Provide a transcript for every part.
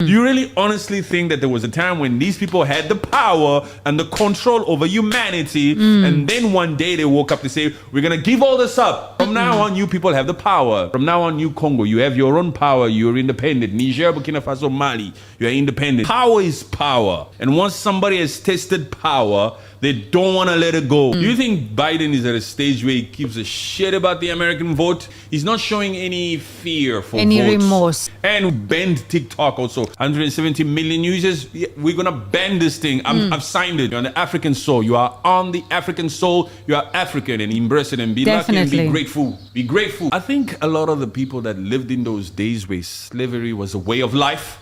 Do you really honestly think that there was a time when these people had the power and the control over humanity, and then one day they woke up to say, we're going to give all this up. From now on, you people have the power. From now on, you Congo, you have your own power. You're independent. Niger, Burkina Faso, Mali, you're independent. Power is power. And once somebody has tested power, they don't want to let it go. Do you think Biden is at a stage where he gives a shit about the American vote? He's not showing any fear for any votes. remorse. And banned TikTok also. 170 million users. We're going to ban this thing. I've signed it. You're on the African soul. You are on the African soul. You are African, and embrace it and be lucky and be grateful. Be grateful. I think a lot of the people that lived in those days where slavery was a way of life,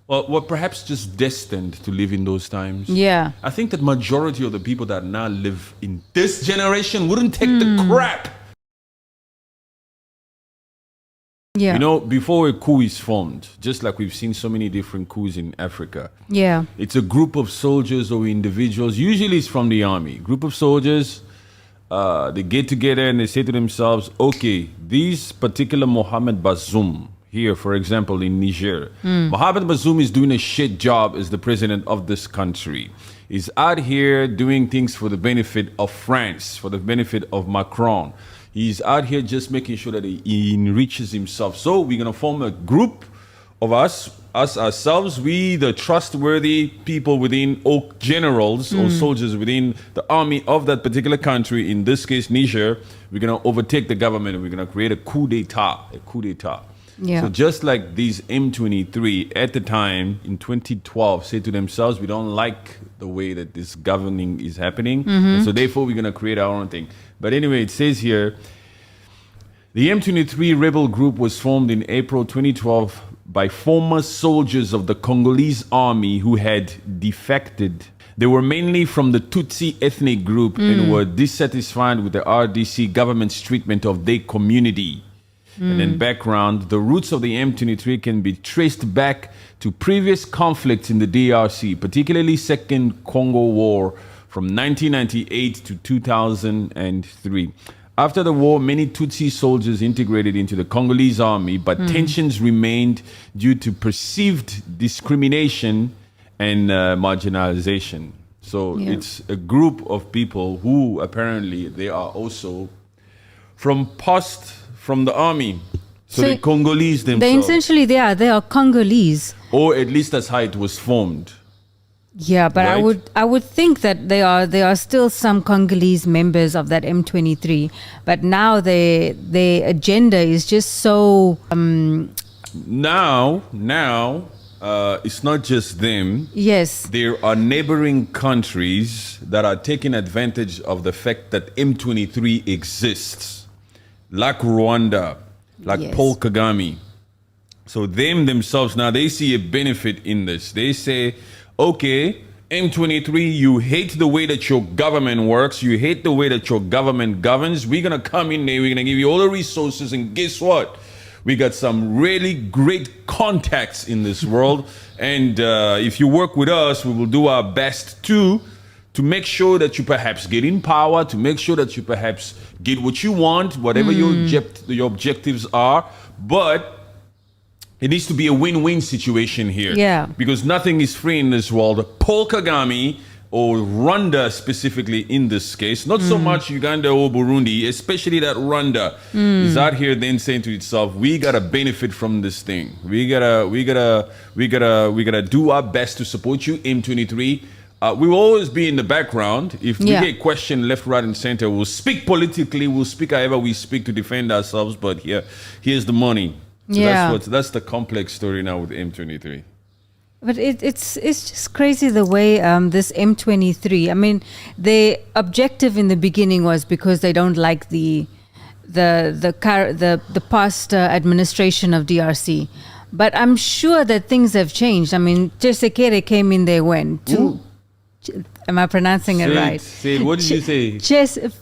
were perhaps just destined to live in those times. Yeah. I think that majority of the people that now live in this generation wouldn't take the crap. Yeah. You know, before a coup is formed, just like we've seen so many different coups in Africa, Yeah. it's a group of soldiers or individuals, usually it's from the army, group of soldiers, they get together and they say to themselves, okay, these particular Mohamed Bazoum, here, for example, in Niger, Mohamed Bazoum is doing a shit job as the president of this country. He's out here doing things for the benefit of France, for the benefit of Macron. He's out here just making sure that he enriches himself. So we're going to form a group of us ourselves, we the trustworthy people within, or generals or soldiers within the army of that particular country, in this case Niger. We're going to overtake the government and we're going to create a coup d'etat. Yeah. So just like these M23 at the time in 2012 said to themselves, we don't like the way that this governing is happening, and so therefore we're going to create our own thing. But anyway, it says here, the M23 rebel group was formed in April 2012 by former soldiers of the Congolese army who had defected. They were mainly from the Tutsi ethnic group and were dissatisfied with the RDC government's treatment of their community. And then background, the roots of the M23 can be traced back to previous conflicts in the DRC, particularly Second Congo War from 1998 to 2003. After the war, many Tutsi soldiers integrated into the Congolese army, but tensions remained due to perceived discrimination and marginalization. So it's a group of people who apparently they are also from the army. So the Congolese themselves. They are Congolese. Or at least that's how it was formed. Yeah, but Right? I would think that there are still some Congolese members of that M23, but now their agenda is just so Now it's not just them. yes. There are neighboring countries that are taking advantage of the fact that M23 exists, like Rwanda, like Yes. Paul Kagame. So them themselves, now they see a benefit in this. They say, okay, M23, you hate the way that your government works. You hate the way that your government governs. We're going to come in there. We're going to give you all the resources. And guess what? We got some really great contacts in this world. And if you work with us, we will do our best to make sure that you perhaps get in power, to make sure that you perhaps get what you want, whatever your objectives are. But it needs to be a win-win situation here. Yeah. Because nothing is free in this world. Paul Kagame, or Rwanda specifically in this case, not so much Uganda or Burundi, especially that Rwanda is out here then saying to itself, we gotta benefit from this thing. We gotta do our best to support you, M23. We will always be in the background. If we get questioned left, right, and center, we'll speak politically. We'll speak however we speak to defend ourselves. But here's the money. So that's the complex story now with M23. But it's just crazy the way this M23. I mean, the objective in the beginning was because they don't like the past administration of DRC. But I'm sure that things have changed. I mean, Tshisekedi came in there when Am I pronouncing it right? Say it. What did you say?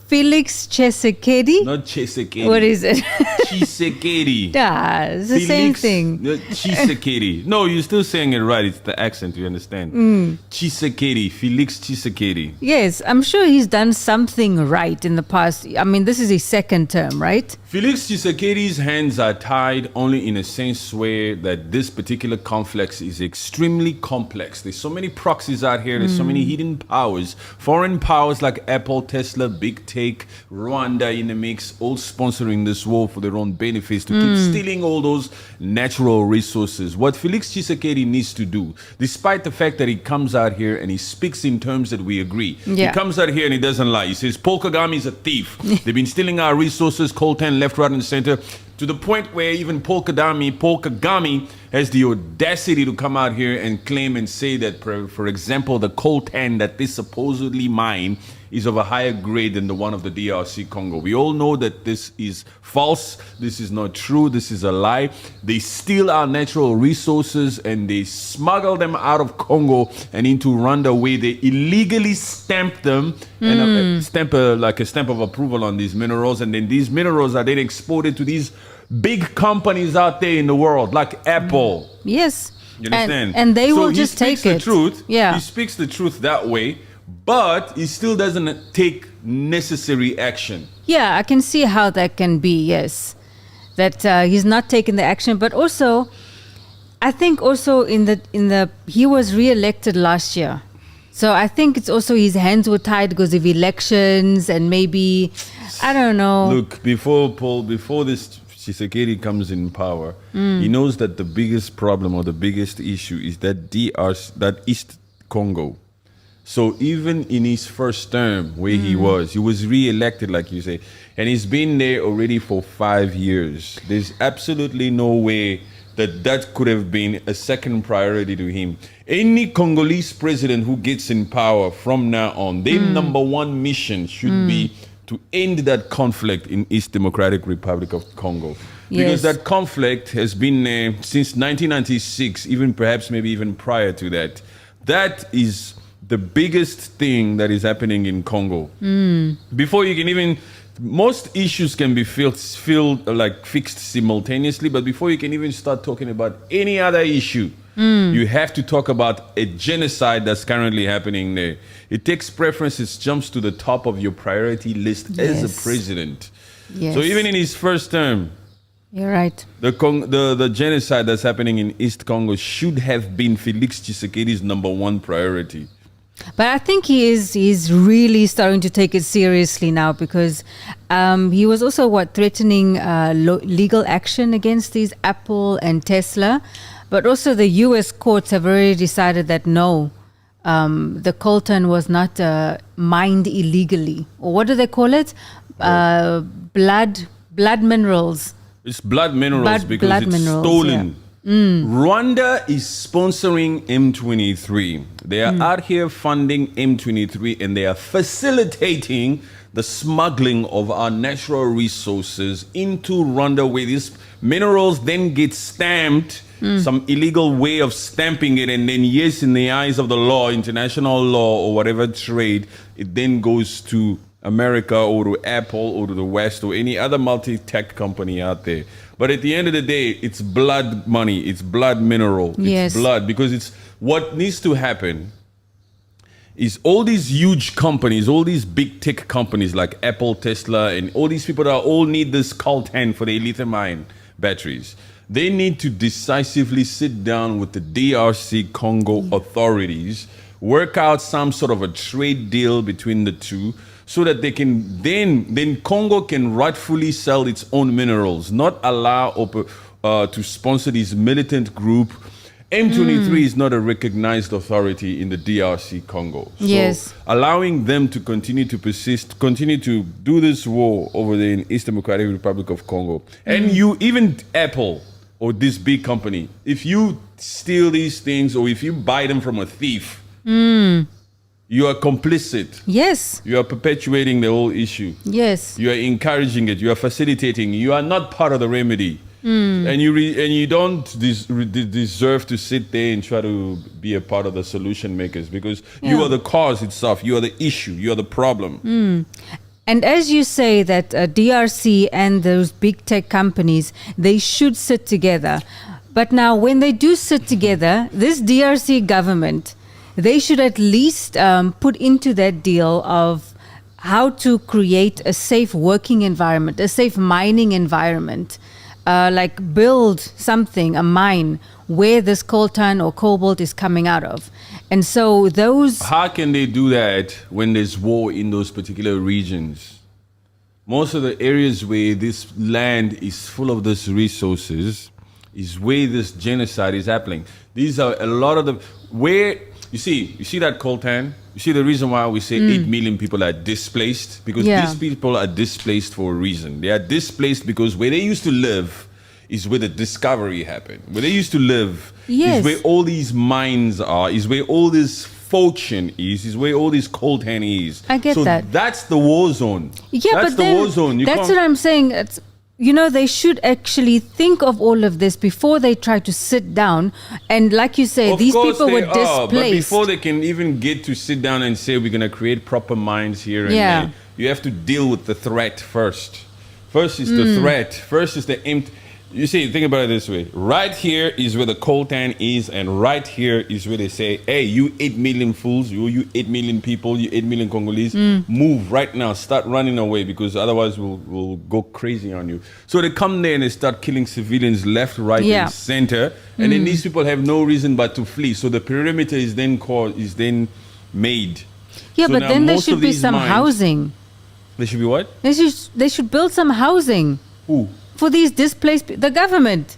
Felix Tshisekedi? Not Tshisekedi. What is it? Tshisekedi. Yeah, it's the same thing. Tshisekedi. No, you're still saying it right. It's the accent, you understand. Tshisekedi. Felix Tshisekedi. Yes, I'm sure he's done something right in the past. I mean, this is his second term, right? Felix Tshisekedi's hands are tied only in a sense where that this particular conflict is extremely complex. There's so many proxies out here. There's so many hidden powers. Foreign powers like Apple, Tesla, Big Tech, Rwanda in the mix, all sponsoring this war for their own benefits to keep stealing all those natural resources. What Felix Tshisekedi needs to do, despite the fact that he comes out here and he speaks in terms that we agree. Yeah. He comes out here and he doesn't lie. He says, Paul Kagame is a thief. They've been stealing our resources, coltan, left, right, and center, to the point where even Paul Kagame has the audacity to come out here and claim and say that, for example, the coltan that they supposedly mine is of a higher grade than the one of the DRC Congo. We all know that this is false. This is not true. This is a lie. They steal our natural resources and they smuggle them out of Congo and into Rwanda, where they illegally stamp them and stamp a stamp of approval on these minerals. And then these minerals are then exported to these big companies out there in the world, like Apple. Yes. You understand? And they so will he just speaks take the it. Truth. Yeah. He speaks the truth that way, but he still doesn't take necessary action. Yeah, I can see how that can be, yes. That he's not taking the action, but also, I think also he was re-elected last year. So I think it's also his hands were tied because of elections and maybe, I don't know. Look, before this Tshisekedi comes in power, he knows that the biggest problem or the biggest issue is that that East Congo. So even in his first term, where he was re-elected, like you say, and he's been there already for 5 years. There's absolutely no way that could have been a second priority to him. Any Congolese president who gets in power from now on, their number one mission should be to end that conflict in East Democratic Republic of Congo. Because that conflict has been there since 1996, even perhaps maybe even prior to that. That is the biggest thing that is happening in Congo. Before you can even, most issues can be fixed simultaneously, but before you can even start talking about any other issue, you have to talk about a genocide that's currently happening there. It takes preference, it jumps to the top of your priority list as a president. Yes. So even in his first term, you're right. The genocide that's happening in East Congo should have been Felix Tshisekedi's number one priority. But I think he's really starting to take it seriously now, because he was also threatening legal action against these Apple and Tesla, but also the U.S. courts have already decided that no, the coltan was not mined illegally, or what do they call it? Blood minerals. It's blood minerals because blood it's minerals, stolen. yeah. Rwanda is sponsoring M23. They are out here funding M23 and they are facilitating the smuggling of our natural resources into Rwanda, where these minerals then get stamped, some illegal way of stamping it, and then yes, in the eyes of the law, international law or whatever trade, it then goes to America or to Apple or to the West or any other multi-tech company out there. But at the end of the day, it's blood money, it's blood mineral, it's blood, because it's what needs to happen is all these huge companies, all these big tech companies like Apple, Tesla, and all these people that all need this coltan for their lithium-ion batteries. They need to decisively sit down with the DRC Congo authorities, work out some sort of a trade deal between the two, so that they can then Congo can rightfully sell its own minerals, not allow to sponsor this militant group. M23 is not a recognized authority in the DRC Congo. So allowing them to continue to persist, continue to do this war over there in East Democratic Republic of Congo. And you, even Apple or this big company, if you steal these things or if you buy them from a thief, you are complicit. Yes. You are perpetuating the whole issue. Yes. You are encouraging it. You are facilitating. You are not part of the remedy. And you don't deserve to sit there and try to be a part of the solution makers, because you are the cause itself. You are the issue. You are the problem. And as you say that DRC and those big tech companies, they should sit together. But now when they do sit together, this DRC government, they should at least put into that deal of how to create a safe working environment, a safe mining environment, like build something, a mine, where this coltan or cobalt is coming out of. And so those... How can they do that when there's war in those particular regions? Most of the areas where this land is full of these resources is where this genocide is happening. These are a lot of the... Where... You see that coltan? You see the reason why we say 8 million people are displaced? Because these people are displaced for a reason. They are displaced because where they used to live is where the discovery happened. Where they used to live is where all these mines are, is where all this fortune is where all this coltan is. I get that. So that's the war zone. Yeah, that's but the war zone. That's what I'm saying. It's, you know, they should actually think of all of this before they try to sit down. And like you say, these people were displaced. But before they can even get to sit down and say we're going to create proper mines here and there, you have to deal with the threat first. First is the threat. First is the empty. You see, think about it this way. Right here is where the coltan is, and right here is where they say, hey, you 8 million fools, you 8 million people, you 8 million Congolese, move right now, start running away, because otherwise we'll go crazy on you. So they come there and they start killing civilians left, right, and center, and then these people have no reason but to flee. So the perimeter is then made. Yeah, so but then there should be some housing. There should be what? They should build some housing. Who? For these displaced, the government.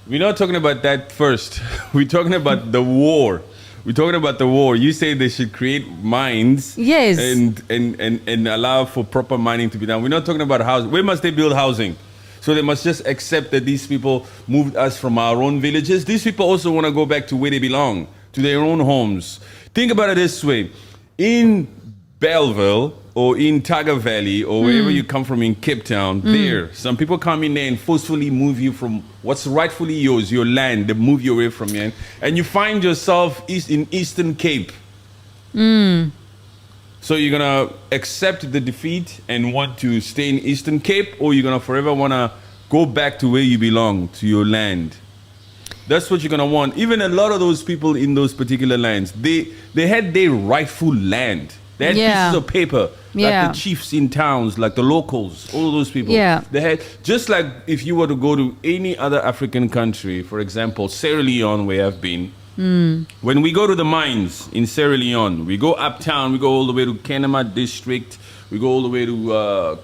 We're not talking about that first. We're talking about the war. We're talking about the war. You say they should create mines, and allow for proper mining to be done. We're not talking about housing. Where must they build housing? So they must just accept that these people moved us from our own villages. These people also want to go back to where they belong, to their own homes. Think about it this way. In Belleville, or in Taga Valley, or wherever you come from in Cape Town, there, some people come in there and forcefully move you from what's rightfully yours, your land. They move you away from you, and you find yourself in Eastern Cape. So you're gonna accept the defeat and want to stay in Eastern Cape, or you're gonna forever wanna go back to where you belong, to your land. That's what you're gonna want. Even a lot of those people in those particular lands, they had their rightful land. They had pieces of paper, like the chiefs in towns, like the locals, all of those people. They had, just like if you were to go to any other African country, for example, Sierra Leone, where I've been, when we go to the mines in Sierra Leone, we go uptown, we go all the way to Kenema district, we go all the way to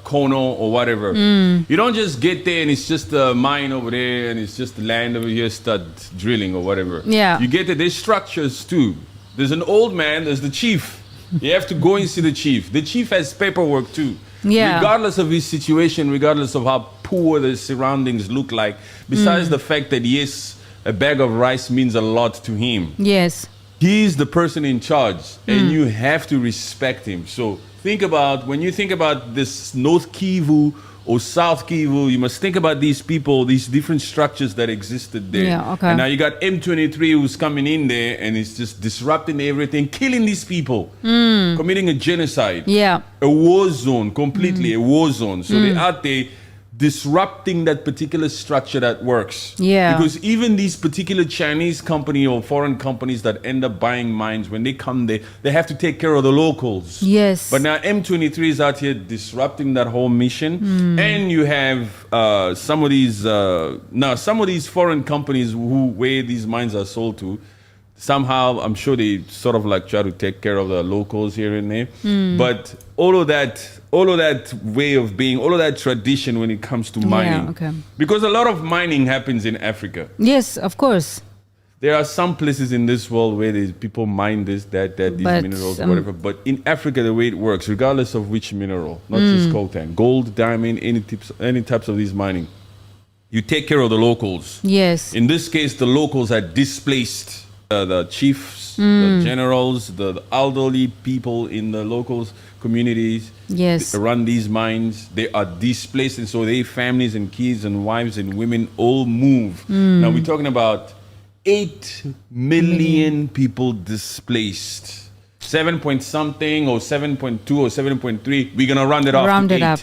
Kono or whatever. You don't just get there and it's just a mine over there and it's just the land over here, start drilling or whatever. You get there, there's structures too. There's an old man, there's the chief. You have to go and see the chief. The chief has paperwork too. Regardless of his situation, regardless of how poor the surroundings look like, besides the fact that, yes, a bag of rice means a lot to him. He's the person in charge, and you have to respect him. So think about, when you think about this North Kivu or South Kivu, you must think about these people, these different structures that existed there. And now you got M23 who's coming in there and it's just disrupting everything, killing these people, committing a genocide. A war zone, completely a war zone. So they're out there disrupting that particular structure that works. Because even these particular Chinese company or foreign companies that end up buying mines, when they come there, they have to take care of the locals. But now M23 is out here disrupting that whole mission. And you have some of these foreign companies where these mines are sold to, somehow I'm sure they sort of like try to take care of the locals here and there. But all of that way of being, all of that tradition when it comes to mining. Because a lot of mining happens in Africa. Yes, of course. There are some places in this world where people mine this, that, these minerals, whatever. But in Africa, the way it works, regardless of which mineral, not just coltan, gold, diamond, any types of these mining, you take care of the locals. In this case, the locals are displaced. the chiefs, the generals, the elderly people in the local communities Yes. run these mines. They are displaced, and so their families and kids and wives and women all move. Now we're talking about 8 million people displaced. 7 point something or 7.2 or 7.3. We're gonna round it off. Round to it up.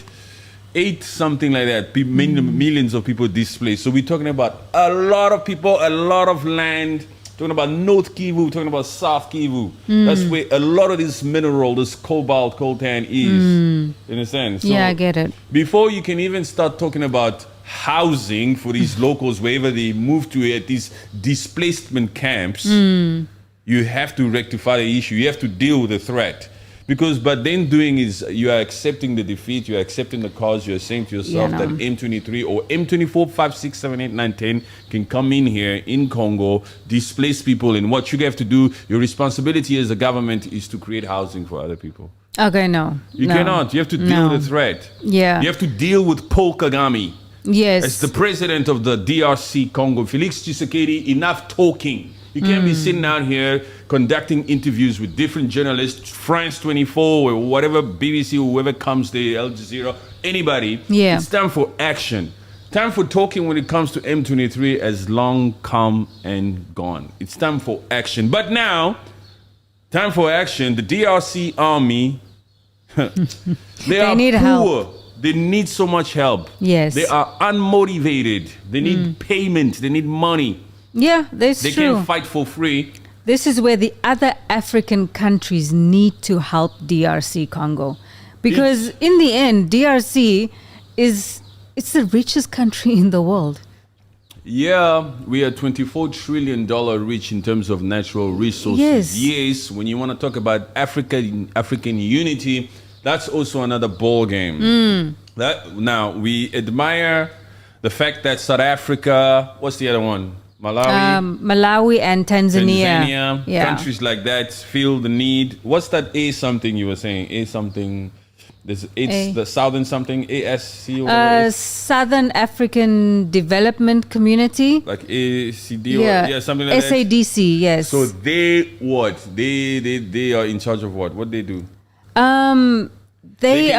8 something like that. Millions of people displaced. So we're talking about a lot of people, a lot of land. Talking about North Kivu, talking about South Kivu. That's where a lot of this mineral, this cobalt, coltan is. You understand? So Yeah, I get it. before you can even start talking about housing for these locals, wherever they move to at these displacement camps, you have to rectify the issue. You have to deal with the threat. Because but then doing is you are accepting the defeat, you are accepting the cause, you are saying to yourself Yeah, that no. M23 or M24, 5, 6, 7, 8, 9, 10 can come in here in Congo, displace people, and what you have to do, your responsibility as a government is to create housing for other people. Okay, no. You no. cannot. You have to deal No. with the threat. Yeah. You have to deal with Paul Kagame. Yes. As the president of the DRC Congo, Felix Tshisekedi, enough talking. You can't be sitting out here conducting interviews with different journalists, France 24 or whatever, BBC, or whoever comes there, Al Jazeera, anybody. Yeah. It's time for action. Time for talking when it comes to M23 has long come and gone. It's time for action. But now, time for action. The DRC army, they are need poor. help. They need so much help. Yes. They are unmotivated. They need payment. They need money. Yeah, that's They true. can't fight for free. This is where the other African countries need to help DRC Congo. Because in the end, DRC it's the richest country in the world. Yeah, we are $24 trillion rich in terms of natural resources. Yes, when you want to talk about African unity, that's also another ball game. Now, we admire the fact that South Africa, what's the other one? Malawi and Tanzania. Yeah. Countries like that feel the need. What's that A something you were saying? A something. It's the Southern something. ASC or whatever it is. Southern African Development Community. Like ACD or something like that. SADC, yes. So they what? They are in charge of what? What they do? They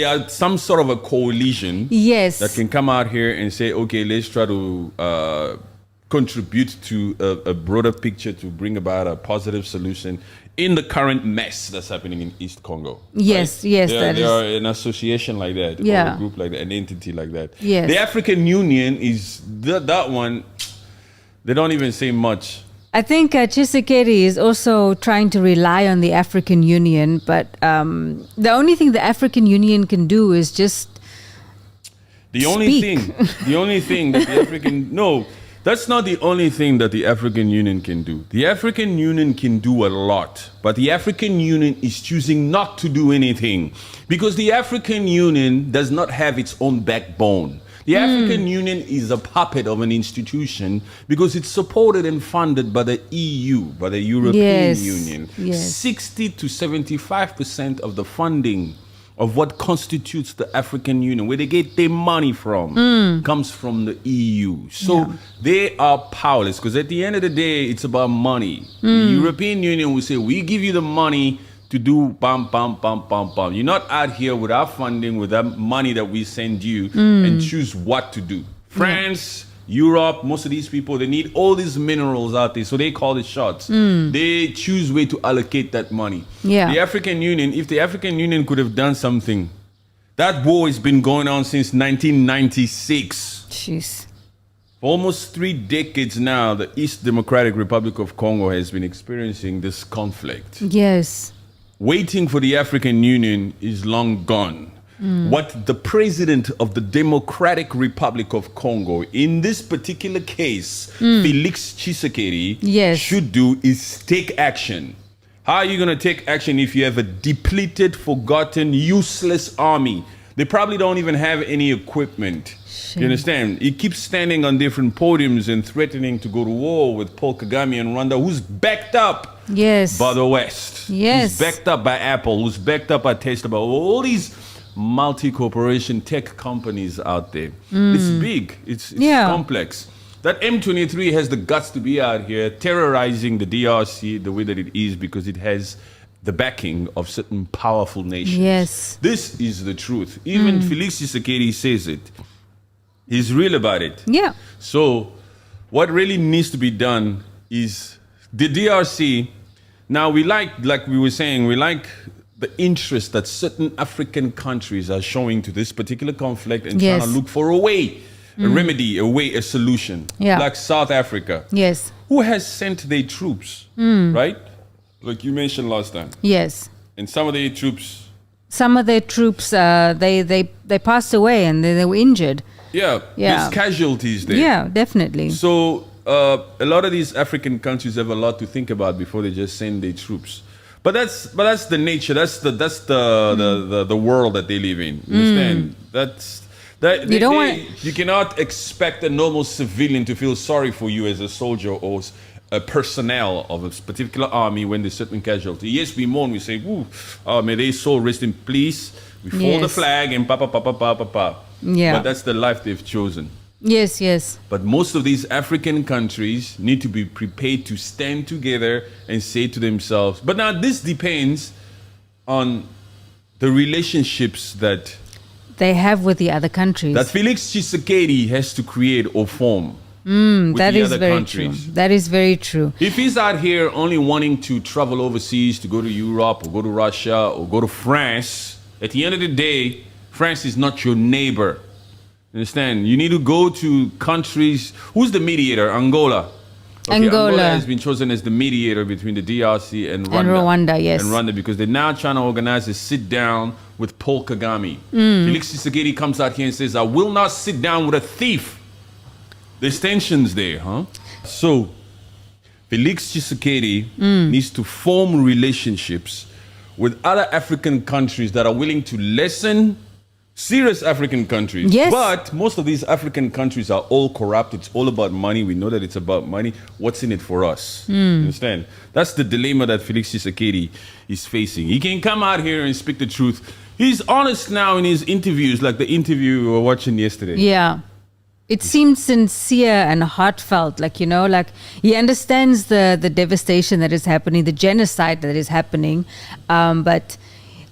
are some sort of a coalition. Yes. That can come out here and say, okay, let's try to contribute to a broader picture to bring about a positive solution in the current mess that's happening in East Congo. Yes, right? yes, They are an association like that, or a group like that, an entity like that. Yes. The African Union is that one. They don't even say much. I think Tshisekedi is also trying to rely on the African Union, but the only thing the African Union can do is just The only thing that the African that's not the only thing that the African Union can do. The African Union can do a lot, but the African Union is choosing not to do anything because the African Union does not have its own backbone. The African Union is a puppet of an institution because it's supported and funded by the EU, by the European Union. Yes. 60 to 75% of the funding of what constitutes the African Union, where they get their money from, comes from the EU. So they are powerless because at the end of the day, it's about money. The European Union will say, we give you the money to do bam, bam, bam, bam, bam. You're not out here with our funding, with that money that we send you and choose what to do. France, Europe, most of these people, they need all these minerals out there, so they call the shots. They choose where to allocate that money. Yeah. The African Union, if the African Union could have done something, that war has been going on since 1996. Jeez. For almost 3 decades now, the East Democratic Republic of Congo has been experiencing this conflict. Yes. Waiting for the African Union is long gone. What the president of the Democratic Republic of Congo, in this particular case, Felix Tshisekedi, should do is take action. How are you going to take action if you have a depleted, forgotten, useless army? They probably don't even have any equipment. You understand? He keeps standing on different podiums and threatening to go to war with Paul Kagame and Rwanda, who's backed up by the West. Who's backed up by Apple, who's backed up by Tesla, by all these multi-corporation tech companies out there. It's big. It's complex. that M23 has the guts to be out here terrorizing the DRC the way that it is because it has the backing of certain powerful nations. Yes. This is the truth. Even Felix Tshisekedi says it. He's real about it. Yeah. So what really needs to be done is the DRC. Now we like we were saying, we like the interest that certain African countries are showing to this particular conflict and trying to look for a way, a remedy, a solution. Yeah. Like South Africa. Yes. Who has sent their troops, right? Like you mentioned last time. Yes. And some of their troops, they passed away and they were injured. yeah, there's casualties there. Yeah, definitely. So a lot of these African countries have a lot to think about before they just send their troops. But that's the nature. That's the world that they live in. You understand? You cannot expect a normal civilian to feel sorry for you as a soldier or a personnel of a particular army when there's certain casualty. Yes, we mourn. We say, "Woo, may they soul rest in peace." We fold the flag and pa. Yeah. But that's the life they've chosen. Yes, yes. But most of these African countries need to be prepared to stand together and say to themselves, but now this depends on the relationships that they have with the other countries. That Felix Tshisekedi has to create or form. With that the is other very countries. true. That is very true. If he's out here only wanting to travel overseas to go to Europe or go to Russia or go to France, at the end of the day, France is not your neighbor. Understand? You need to go to countries. Who's the mediator? Angola. Okay, Angola has been chosen as the mediator between the DRC and Rwanda. And Rwanda, yes. And Rwanda, because they're now trying to organize a sit down with Paul Kagame. Felix Tshisekedi comes out here and says, I will not sit down with a thief. There's tensions there, huh? So, Felix Tshisekedi needs to form relationships with other African countries that are willing to listen. Serious African countries. Yes. But most of these African countries are all corrupt. It's all about money. We know that it's about money. What's in it for us? Understand? That's the dilemma that Felix Tshisekedi is facing. He can come out here and speak the truth. He's honest now in his interviews, like the interview we were watching yesterday. Yeah. It seemed sincere and heartfelt, like he understands the devastation that is happening, the genocide that is happening, but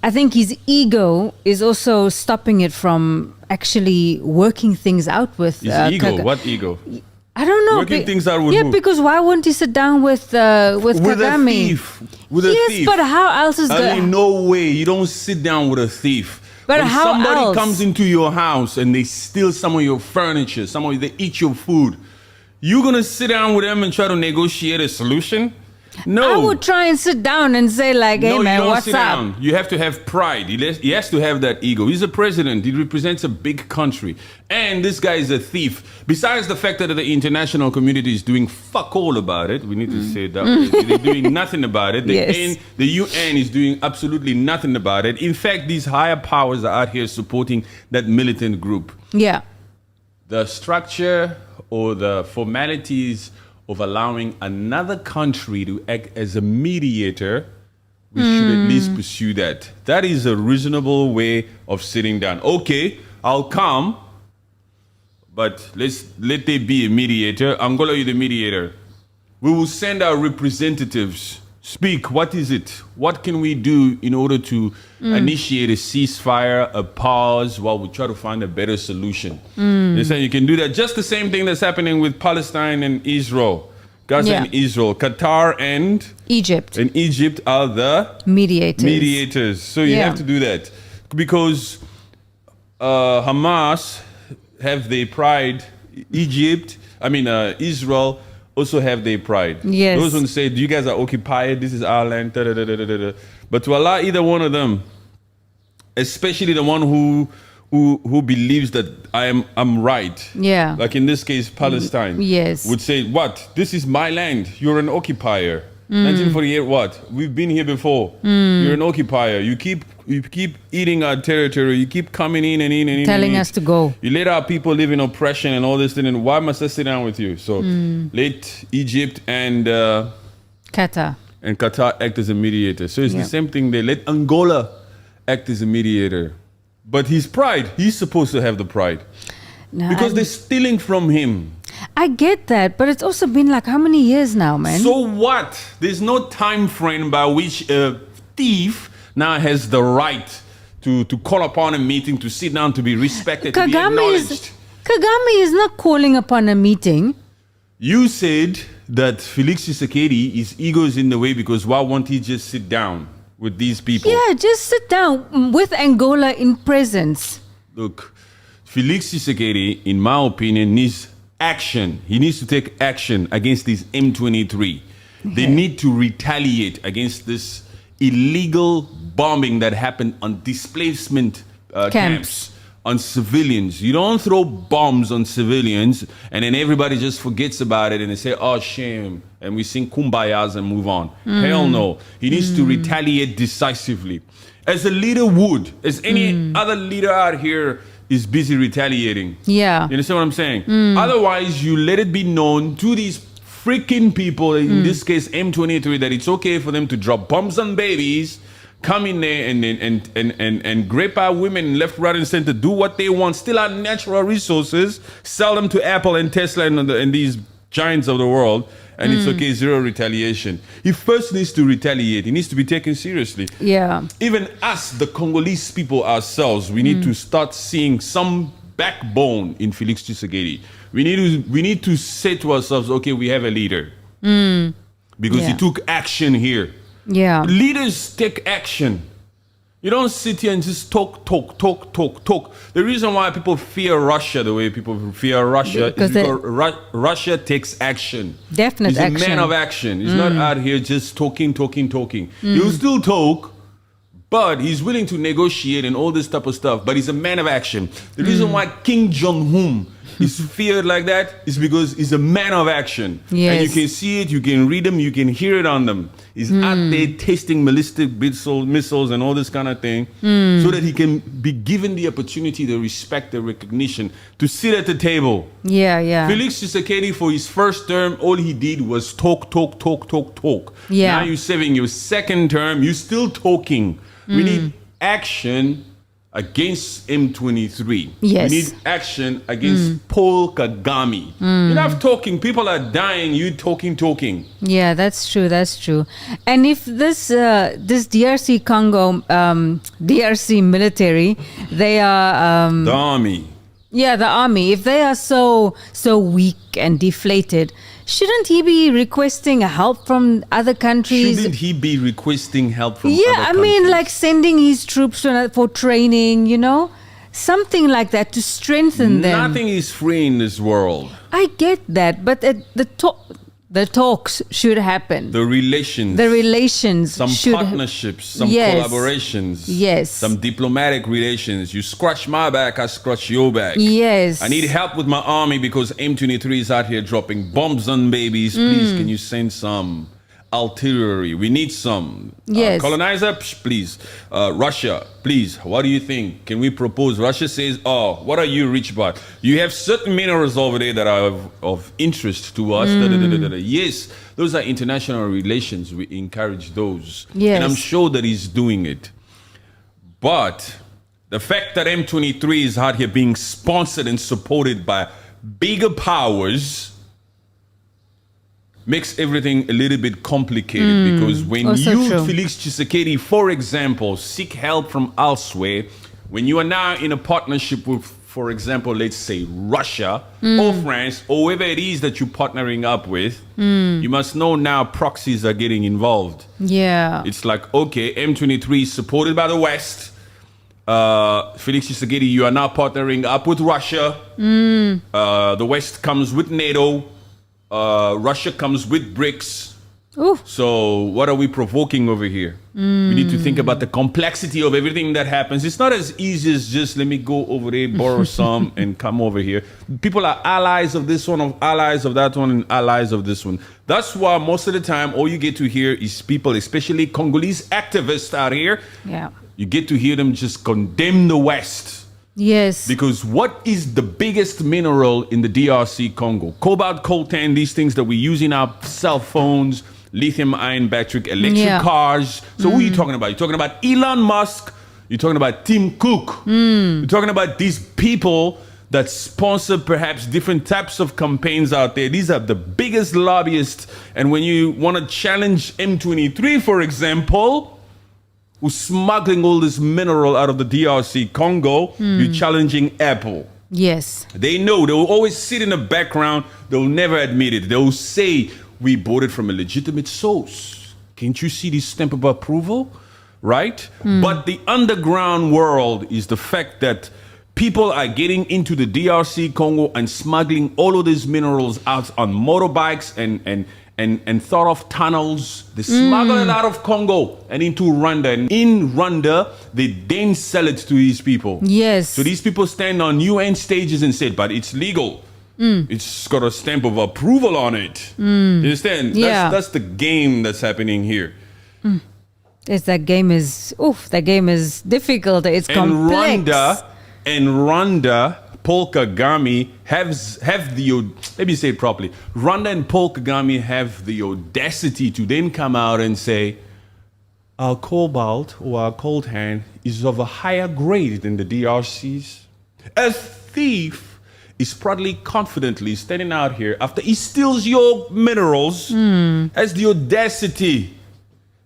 I think his ego is also stopping it from actually working things out with his ego. What ego? I don't know. Working things out with who? Because why wouldn't he sit down with Kagame? A thief. With a thief. Yes, but how else is that? No way. You don't sit down with a thief. But when how somebody else? comes into your house and they steal some of your furniture, they eat your food, you gonna sit down with them and try to negotiate a solution? No. I would try and sit down and say like, hey man, what's up? Down. You have to have pride. He has to have that ego. He's a president. He represents a big country. And this guy is a thief. Besides the fact that the international community is doing fuck all about it. We need to say that. They're doing nothing about it. The UN is doing absolutely nothing about it. In fact, these higher powers are out here supporting that militant group. Yeah. The structure or the formalities of allowing another country to act as a mediator, we should at least pursue that. That is a reasonable way of sitting down. Okay, I'll come, but let there be a mediator. Angola, you're the mediator. We will send our representatives. Speak, what is it? What can we do in order to initiate a ceasefire, a pause, while we try to find a better solution? They say you can do that. Just the same thing that's happening with Palestine and Israel. Gaza and Israel. Qatar and Egypt. And Egypt are the mediators. So you have to do that. Because Hamas have their pride. Israel also have their pride. Yes. Those ones say, you guys are occupied, this is our land, da, da, da, da, da, da. But to allow either one of them, especially the one who believes that I'm right. Yeah. Like in this case, Palestine. Yes. Would say, what? This is my land. You're an occupier. 1948, what? We've been here before. You're an occupier. You keep eating our territory. You keep coming in and in and in. Telling us to go. You let our people live in oppression and all this thing. And why must I sit down with you? So let Egypt and Qatar act as a mediator. So it's the same thing. They let Angola act as a mediator. But his pride, he's supposed to have the pride. No, because they're stealing from him. I get that, but it's also been like how many years now, man? So what? There's no time frame by which a thief now has the right to call upon a meeting, to sit down, to be respected, to be acknowledged. Kagame is not calling upon a meeting. You said that Felix Tshisekedi, his ego is in the way because why won't he just sit down with these people? Yeah, just sit down with Angola in presence. Look, Felix Tshisekedi, in my opinion, needs action. He needs to take action against these M23. They need to retaliate against this illegal bombing that happened on displacement camps, on civilians. You don't throw bombs on civilians and then everybody just forgets about it and they say, oh, shame, and we sing kumbayas and move on. Hell no. He needs to retaliate decisively. As a leader would, as any other leader out here is busy retaliating. Yeah. You understand what I'm saying? Otherwise, you let it be known to these freaking people, in this case M23, that it's okay for them to drop bombs on babies, come in there and grape our women left, right, and center, do what they want, steal our natural resources, sell them to Apple and Tesla and these giants of the world, and it's okay, zero retaliation. He first needs to retaliate. He needs to be taken seriously. Yeah. Even us, the Congolese people ourselves, we need to start seeing some backbone in Felix Tshisekedi. We need to say to ourselves, okay, we have a leader. Because he took action here. Yeah. Leaders take action. You don't sit here and just talk. The reason why people fear Russia the way people fear Russia is because Russia takes action. Definite action. He's a man of action. He's not out here just talking. He'll still talk, but he's willing to negotiate and all this type of stuff. But he's a man of action. The reason why King Jong-un is feared like that is because he's a man of action. Yes. And you can see it, you can read them, you can hear it on them. He's out there testing ballistic missiles and all this kind of thing so that he can be given the opportunity, the respect, the recognition to sit at the table. Yeah. Felix Tshisekedi, for his first term, all he did was talk. Yeah. Now you're serving your second term, you're still talking. We need action against M23. Yes. We need action against Paul Kagame. Enough talking. People are dying. You talking. Yeah, that's true. And if this DRC Congo, DRC military, they are the army. Yeah, the army. If they are so weak and deflated, shouldn't he be requesting help from other countries? Shouldn't he be requesting help from other countries? I mean, like sending his troops for training, something like that to strengthen them. Nothing is free in this world. I get that, but the talks should happen. The relations. Some partnerships, some collaborations. Yes. Some diplomatic relations. You scratch my back, I scratch your back. Yes. I need help with my army because M23 is out here dropping bombs on babies. Please, can you send some artillery? We need some. Yes. Colonizer, please. Russia, please. What do you think? Can we propose? Russia says, oh, what are you rich about? You have certain minerals over there that are of interest to us. Yes, those are international relations. We encourage those. Yes. And I'm sure that he's doing it. But the fact that M23 is out here being sponsored and supported by bigger powers makes everything a little bit complicated because when Felix Tshisekedi, for example, seek help from elsewhere, when you are now in a partnership with, for example, let's say Russia or France or whoever it is that you're partnering up with, you must know now proxies are getting involved. Yeah. It's like, okay, M23 is supported by the West. Felix Tshisekedi, you are now partnering up with Russia. The West comes with NATO. Russia comes with BRICS. Ooh. So what are we provoking over here? We need to think about the complexity of everything that happens. It's not as easy as just let me go over there, borrow some, and come over here. People are allies of this one, allies of that one, and allies of this one. That's why most of the time, all you get to hear is people, especially Congolese activists out here. Yeah. You get to hear them just condemn the West. Yes. Because what is the biggest mineral in the DRC Congo? Cobalt, coltan, these things that we use in our cell phones, lithium-ion battery, electric cars. So who are you talking about? You're talking about Elon Musk. You're talking about Tim Cook. You're talking about these people that sponsor perhaps different types of campaigns out there. These are the biggest lobbyists. And when you want to challenge M23, for example, who's smuggling all this mineral out of the DRC Congo, you're challenging Apple. Yes. They know. They'll always sit in the background. They'll never admit it. They'll say, we bought it from a legitimate source. Can't you see this stamp of approval? Right? But the underground world is the fact that people are getting into the DRC Congo and smuggling all of these minerals out on motorbikes and thought of tunnels. They smuggle it out of Congo and into Rwanda. And in Rwanda, they then sell it to these people. Yes. So these people stand on UN stages and say, but it's legal. It's got a stamp of approval on it. You understand? Yeah. That's the game that's happening here. Yes, that game is difficult. It's complex. Rwanda, Paul Kagame have the, let me say it properly. Rwanda and Paul Kagame have the audacity to then come out and say, our cobalt or our coltan is of a higher grade than the DRC's. A thief is proudly, confidently standing out here after he steals your minerals, has the audacity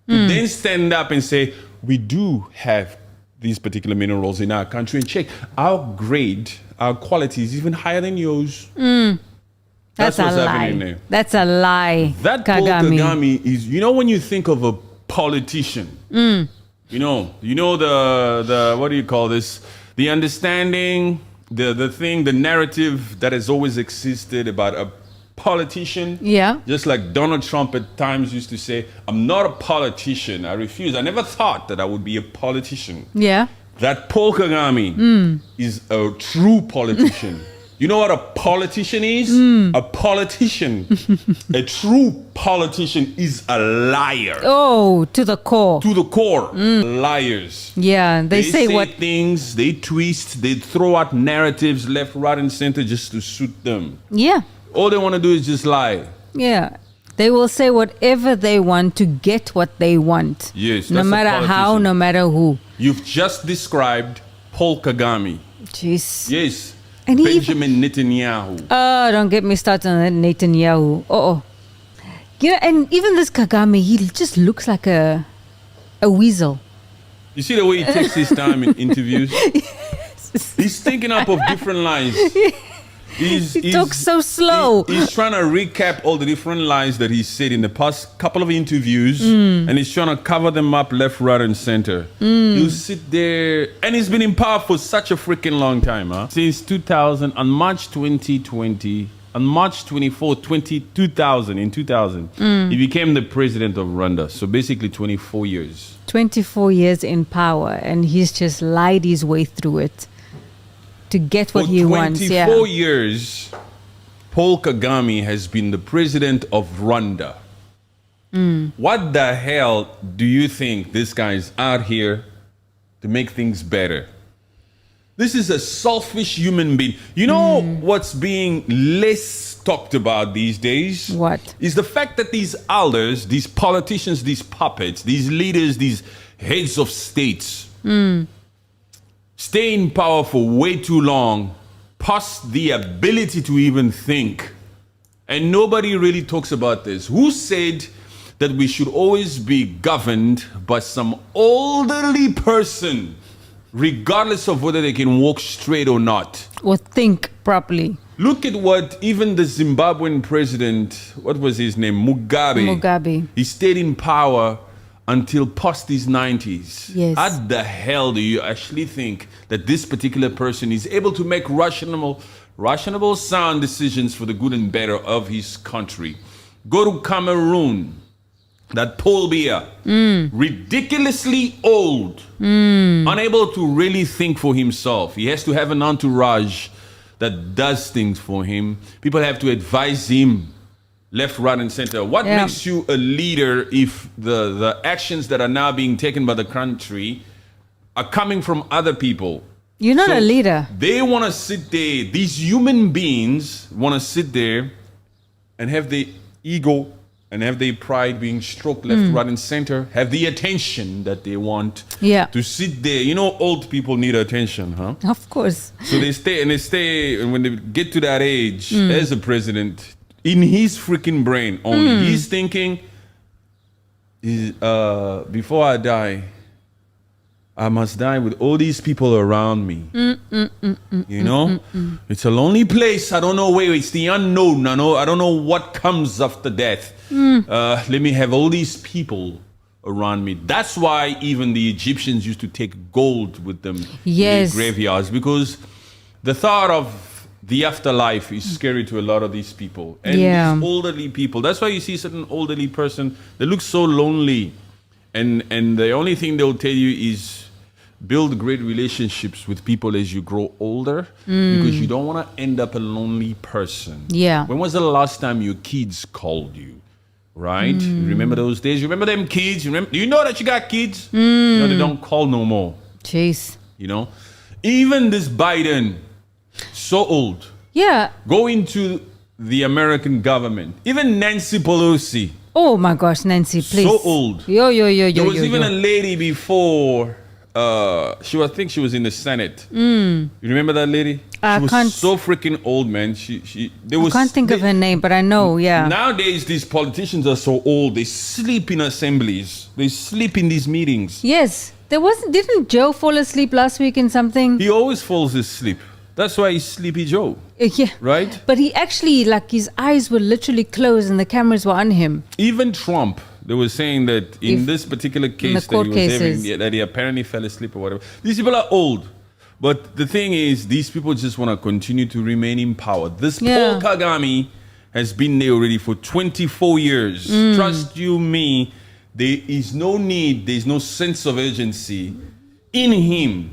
to then stand up and say, we do have these particular minerals in our country and check our grade, our quality is even higher than yours. That's what's a happening lie. there. That's a lie. That Paul Kagame is, you know, when you think of a politician, you know the what do you call this? The understanding, the thing, the narrative that has always existed about a politician. Yeah. Just like Donald Trump at times used to say, I'm not a politician. I refuse. I never thought that I would be a politician. Yeah. That Paul Kagame is a true politician. You know what a politician is? A politician, a true politician is a liar. Oh, to the core. To the core. Liars. Yeah, they say what things, they twist, they throw out narratives left, right, and center just to suit them. Yeah. All they want to do is just lie. Yeah. They will say whatever they want to get what they want. Yes. No That's matter how, no matter who. You've just described Paul Kagame. Jeez. Yes. And Benjamin Netanyahu. Oh, don't get me started on that Netanyahu. Oh. You know, and even this Kagame, he just looks like a weasel. You see the way he takes his time in interviews? He's thinking up of different lines. He talks so slow. He's trying to recap all the different lines that he said in the past couple of interviews, and he's trying to cover them up left, right, and center. He'll sit there, and he's been in power for such a freaking long time, huh? Since 2000, on March 2020, on March 24, 2000, in 2000, he became the president of Rwanda. So basically 24 years. 24 years in power, and he's just lied his way through it to get what he wants. Yeah. 24 years, Paul Kagame has been the president of Rwanda. What the hell do you think this guy is out here to make things better? This is a selfish human being. You know what's being less talked about these days? What? Is the fact that these elders, these politicians, these puppets, these leaders, these heads of states stay in power for way too long, past the ability to even think. And nobody really talks about this. Who said that we should always be governed by some elderly person, regardless of whether they can walk straight or not? Or think properly. Look at what even the Zimbabwean president, what was his name? Mugabe. He stayed in power until past his 90s. Yes. How the hell do you actually think that this particular person is able to make rational, sound decisions for the good and better of his country? Go to Cameroon, that Paul Biya, ridiculously old, unable to really think for himself. He has to have an entourage that does things for him. People have to advise him left, right, and center. What makes you a leader if the actions that are now being taken by the country are coming from other people? You're not a leader. They want to sit there. These human beings want to sit there and have the ego and have their pride being stroked left, right, and center, have the attention that they want to sit there. You know, old people need attention, huh? Of course. So they stay, and when they get to that age, as a president, in his freaking brain only, he's thinking, before I die, I must die with all these people around me. You know, it's a lonely place. I don't know where. It's the unknown. I don't know what comes after death. Let me have all these people around me. That's why even the Egyptians used to take gold with them in their graveyards, because the thought of the afterlife is scary to a lot of these people. And these elderly people, that's why you see certain elderly person, they look so lonely. And the only thing they'll tell you is build great relationships with people as you grow older, because you don't want to end up a lonely person. When was the last time your kids called you? Right? You remember those days? You remember them kids? Do you know that you got kids? You know, they don't call no more. Jeez. You know? Even this Biden, so old. Going to the American government. Even Nancy Pelosi. Oh my gosh, Nancy, please. So old. There was even a lady before. I think she was in the Senate. You remember that lady? She was so freaking old, man. I can't think of her name, but I know, Nowadays, these politicians are so old. They sleep in assemblies. They sleep in these meetings. Yes. Didn't Joe fall asleep last week in something? He always falls asleep. That's why he's Sleepy Joe. Right? But he actually, like, his eyes were literally closed and the cameras were on him. Even Trump, they were saying that in this particular case that he was having, that he apparently fell asleep or whatever. These people are old. But the thing is, these people just want to continue to remain in power. This Paul Kagame has been there already for 24 years. Trust you me, there is no need, there's no sense of urgency in him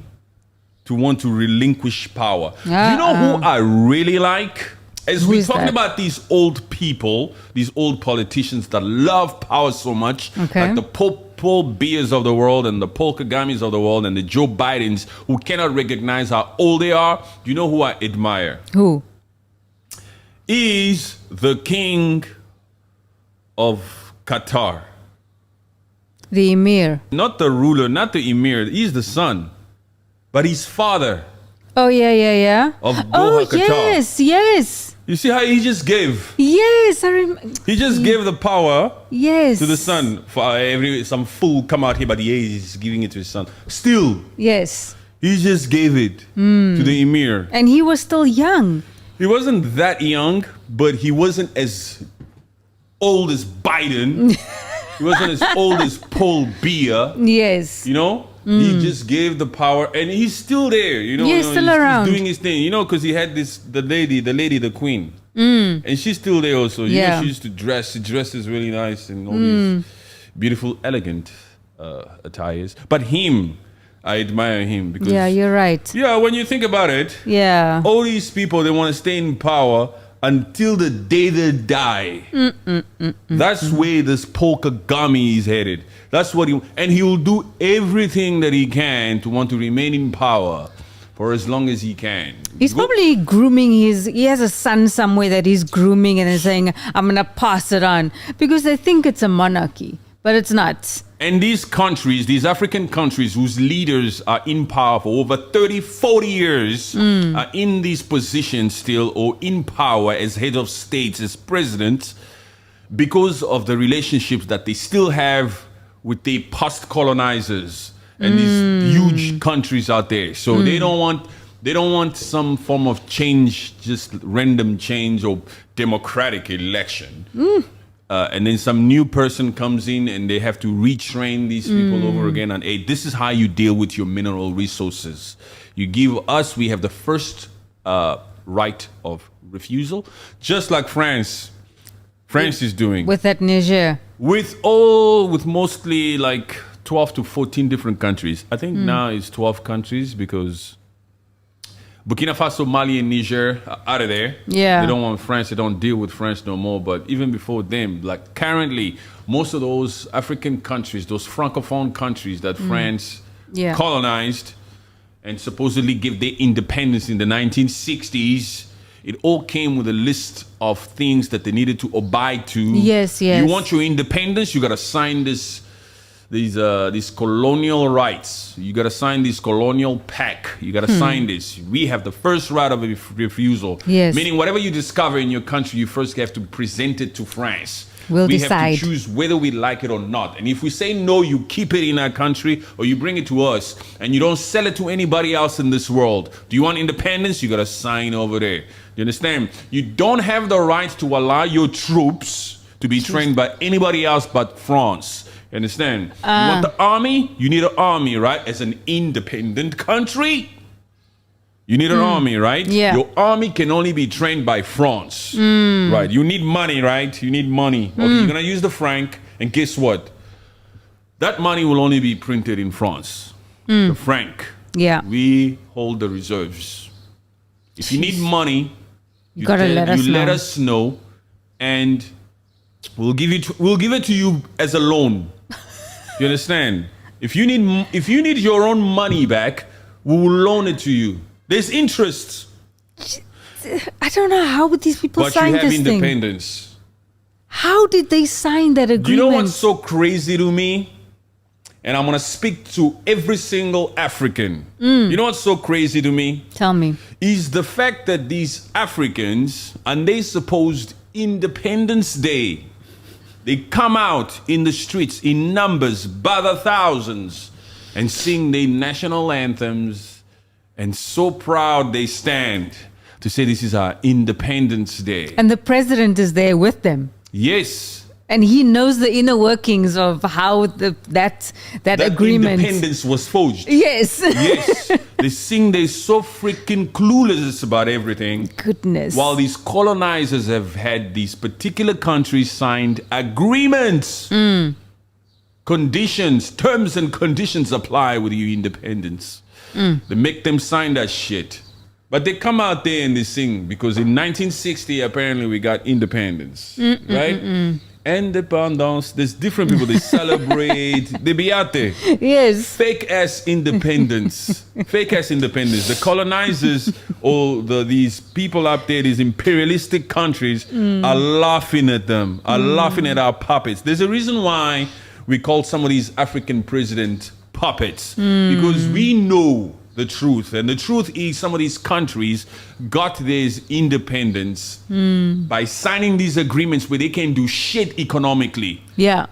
to want to relinquish power. Do you know who I really like? As we're talking about these old people, these old politicians that love power so much, like the Paul Bias of the world and the Paul Kagames of the world and the Joe Bidens who cannot recognize how old they are, do you know who I admire? Who? Is the king of Qatar. The emir. Not the ruler, not the emir. He's the son. But his father. Oh, yeah. Of Doha, Qatar. Yes. You see how he just gave? Yes, I remember. He just gave the power to the son. For some fool come out here, but he's giving it to his son. Still. Yes. He just gave it to the emir. And he was still young. He wasn't that young, but he wasn't as old as Biden. He wasn't as old as Paul Biya. Yes. You know? He just gave the power, and he's still there. You know, he's still around. He's doing his thing. You know, because he had the queen, and she's still there also. You know, she used to dress. She dresses really nice and all these beautiful, elegant attires. But him, I admire him because you're right. Yeah, when you think about it, all these people, they want to stay in power until the day they die. That's where this Paul Kagame is headed. That's what he will do everything that he can to want to remain in power for as long as he can. He's probably grooming he has a son somewhere that he's grooming and is saying, I'm going to pass it on, because they think it's a monarchy, but it's not. And these countries, these African countries whose leaders are in power for over 30, 40 years, are in these positions still, or in power as head of states, as presidents, because of the relationships that they still have with the past colonizers and these huge countries out there. So they don't want some form of change, just random change or democratic election. And then some new person comes in and they have to retrain these people over again. And hey, this is how you deal with your mineral resources. You give us, we have the first right of refusal, just like France is doing. With that Niger. With mostly like 12 to 14 different countries. I think now it's 12 countries because Burkina Faso, Mali, and Niger are out of there. Yeah. They don't want France. They don't deal with France no more. But even before them, like currently, most of those African countries, those Francophone countries that France colonized and supposedly give their independence in the 1960s, it all came with a list of things that they needed to abide to. Yes, yes. You want your independence, you got to sign these colonial rights. You got to sign this colonial pact. You got to sign this. We have the first right of refusal. Yes. Meaning whatever you discover in your country, you first have to present it to France. We'll we decide. have to choose whether we like it or not. And if we say no, you keep it in our country or you bring it to us and you don't sell it to anybody else in this world. Do you want independence? You got to sign over there. You understand? You don't have the right to allow your troops to be trained by anybody else but France. You understand? You want the army? You need an army, right? As an independent country, you need an army, right? Yeah. Your army can only be trained by France, right? You need money, right? You need money. Okay, you're gonna use the franc, and guess what? That money will only be printed in France. The franc. Yeah. We hold the reserves. If you need money, You gotta let us know. let us know, and we'll give it to you as a loan. You understand? If you need your own money back, we will loan it to you. There's interest, I don't know how would these people but sign you have this thing. independence. How did they sign that agreement? Do you know what's so crazy to me? And I'm gonna speak to every single African. You know what's so crazy to me? Tell me. Is the fact that these Africans, on their supposed Independence Day, they come out in the streets in numbers by the thousands and sing their national anthems, and so proud they stand to say this is our Independence Day. And the president is there with them. Yes. And he knows the inner workings of how that agreement. Independence was forged. Yes. Yes. They sing they're so freaking clueless about everything. Goodness. While these colonizers have had these particular countries signed agreements. Conditions, terms and conditions apply with your independence. They make them sign that shit. But they come out there and they sing because in 1960, apparently we got independence, right? Independence. There's different people. They celebrate. They be out there. Yes. Fake ass independence. Fake ass independence. The colonizers or these people up there, these imperialistic countries, are laughing at them. Are laughing at our puppets. There's a reason why we call some of these African presidents puppets, because we know the truth. And the truth is some of these countries got their independence by signing these agreements where they can do shit economically. Yeah.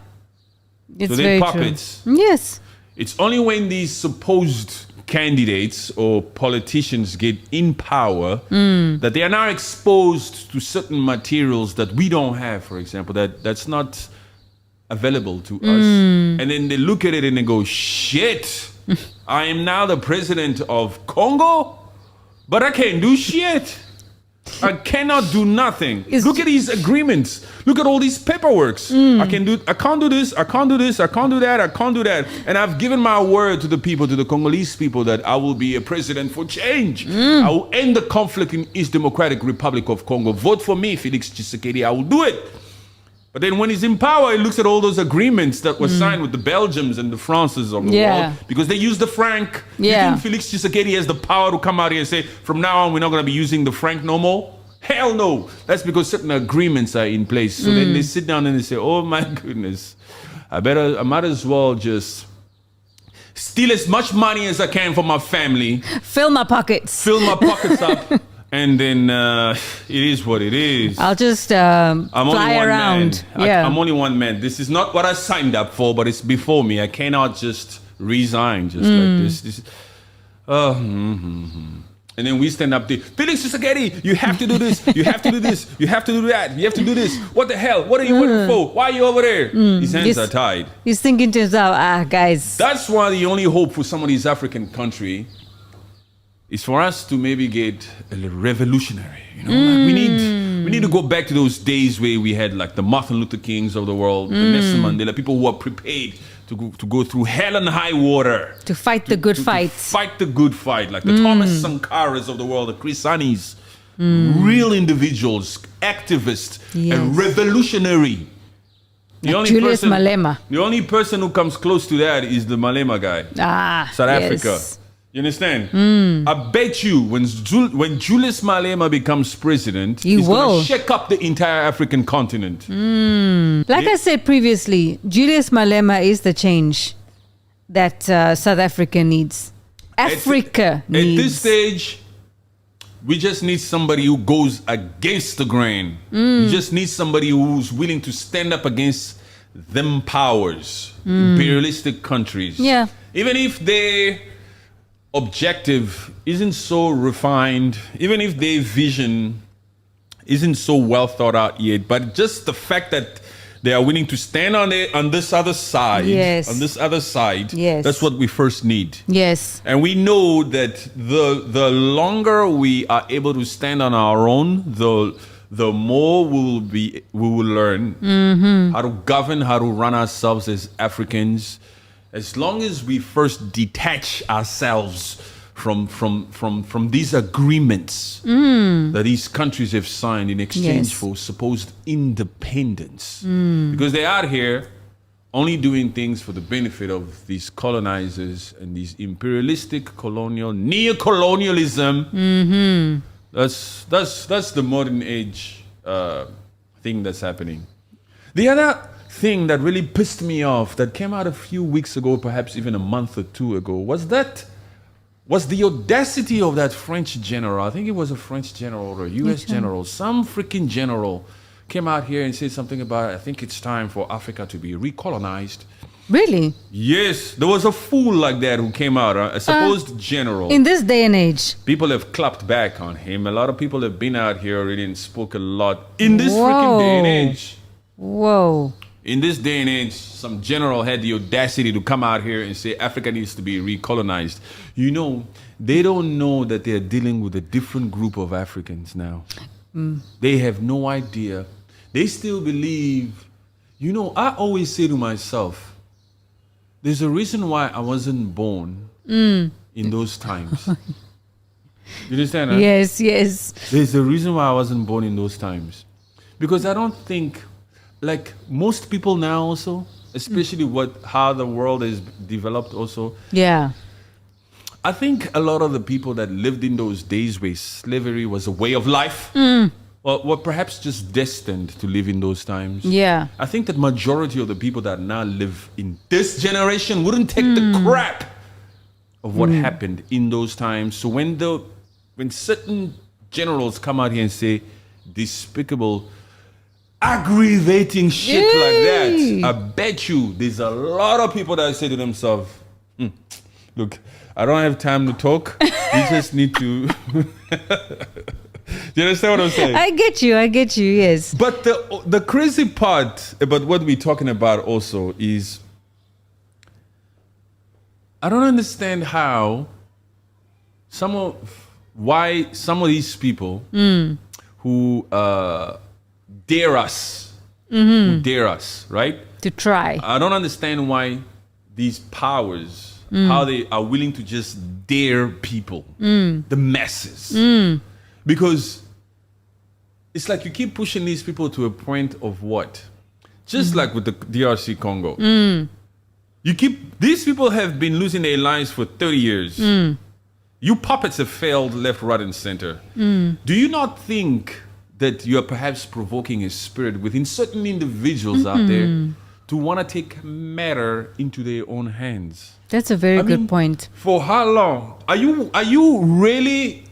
It's So they're very puppets. true. Yes. It's only when these supposed candidates or politicians get in power that they are now exposed to certain materials that we don't have, for example, that's not available to us. And then they look at it and they go, shit, I am now the president of Congo, but I can't do shit. I cannot do nothing. Look at these agreements. Look at all these paperworks. I can't do this, I can't do this, I can't do that, I can't do that. And I've given my word to the people, to the Congolese people, that I will be a president for change. I will end the conflict in East Democratic Republic of Congo. Vote for me, Felix Tshisekedi. I will do it. But then when he's in power, he looks at all those agreements that were signed with the Belgians and the Frances of the world, because they use the franc. You think Felix Tshisekedi has the power to come out here and say, from now on, we're not going to be using the franc no more? Hell no. That's because certain agreements are in place. So then they sit down and they say, oh my goodness, I might as well just steal as much money as I can from my family. Fill my pockets. Fill my pockets up. And then it is what it is. I'll just fly around. I'm only one man. This is not what I signed up for, but it's before me. I cannot just resign just like this. And then we stand up there. Felix Tshisekedi, you have to do this. You have to do this. You have to do that. You have to do this. What the hell? What are you waiting for? Why are you over there? His hands are tied. He's thinking to himself, guys. That's why the only hope for some of these African countries is for us to maybe get a little revolutionary. You know, like we need to go back to those days where we had like the Martin Luther Kings of the world, the Nelson Mandela, people who are prepared to go through hell and high water. To fight the good fight. To fight the good fight, like the Thomas Sankaras of the world, the Chris Annis. Real individuals, activists, and revolutionary. Julius Malema. The only person who comes close to that is the Malema guy. South Africa. You understand? I bet you when Julius Malema becomes president, He he's going will. to shake up the entire African continent. Like I said previously, Julius Malema is the change that South Africa needs. Africa needs. At this stage, we just need somebody who goes against the grain. We just need somebody who's willing to stand up against them powers, imperialistic countries. Yeah. Even if their objective isn't so refined, even if their vision isn't so well thought out yet, but just the fact that they are willing to stand on this other side, Yes. on this other side, Yes. that's what we first need. Yes. And we know that the longer we are able to stand on our own, the more we will learn how to govern, how to run ourselves as Africans. As long as we first detach ourselves from these agreements that these countries have signed in exchange Yes. for supposed independence, because they are here only doing things for the benefit of these colonizers and these imperialistic colonial neocolonialism. That's the modern age thing that's happening. The other thing that really pissed me off that came out a few weeks ago, perhaps even a month or two ago, was the audacity of that French general. I think it was a French general or a US general. Some freaking general came out here and said something about, I think it's time for Africa to be recolonized. Really? Yes, there was a fool like that who came out, a supposed general. In this day and age. People have clapped back on him. A lot of people have been out here already and spoke a lot. In this freaking day and age. Whoa. In this day and age, some general had the audacity to come out here and say Africa needs to be recolonized. You know, they don't know that they're dealing with a different group of Africans now. They have no idea. They still believe. You know, I always say to myself, there's a reason why I wasn't born in those times. You understand? Huh? Yes, yes. There's a reason why I wasn't born in those times. Because I don't think, like most people now also, especially how the world is developed also, Yeah. I think a lot of the people that lived in those days where slavery was a way of life, were perhaps just destined to live in those times. Yeah. I think that majority of the people that now live in this generation wouldn't take the crap of what happened in those times. So when certain generals come out here and say despicable, aggravating shit like that, I bet you there's a lot of people that say to themselves, look, I don't have time to talk. We just need to... Do you understand what I'm saying? I get you, yes. But the crazy part about what we're talking about also is, I don't understand why some of these people who dare us, right? To try. I don't understand why these powers, how they are willing to just dare people, the masses. Because it's like you keep pushing these people to a point of what? Just like with the DRC Congo. These people have been losing their lives for 30 years. You puppets have failed left, right, and center. Do you not think that you are perhaps provoking a spirit within certain individuals out there to want to take matter into their own hands? That's a very good point. For how long? Are you really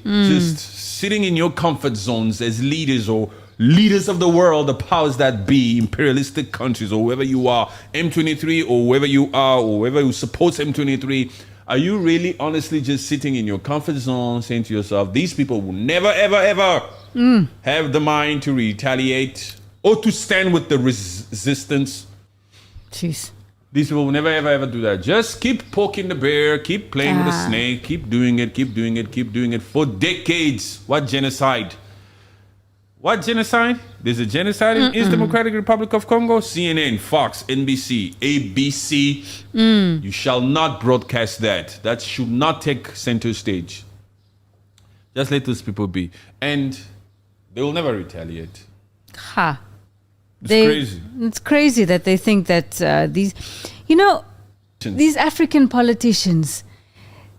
just sitting in your comfort zones as leaders or leaders of the world, the powers that be, imperialistic countries, or whoever you are, M23, or whoever you are, or whoever who supports M23? Are you really honestly just sitting in your comfort zone saying to yourself, these people will never, ever, ever have the mind to retaliate or to stand with the resistance? Jeez. These people will never, ever, ever do that. Just keep poking the bear, keep playing with the snake, keep doing it for decades. What genocide? What genocide? There's a genocide in East Democratic Republic of Congo. CNN, Fox, NBC, ABC. You shall not broadcast that. That should not take center stage. Just let those people be. And they will never retaliate. Ha. It's crazy. It's crazy that they think that these... You know, these African politicians,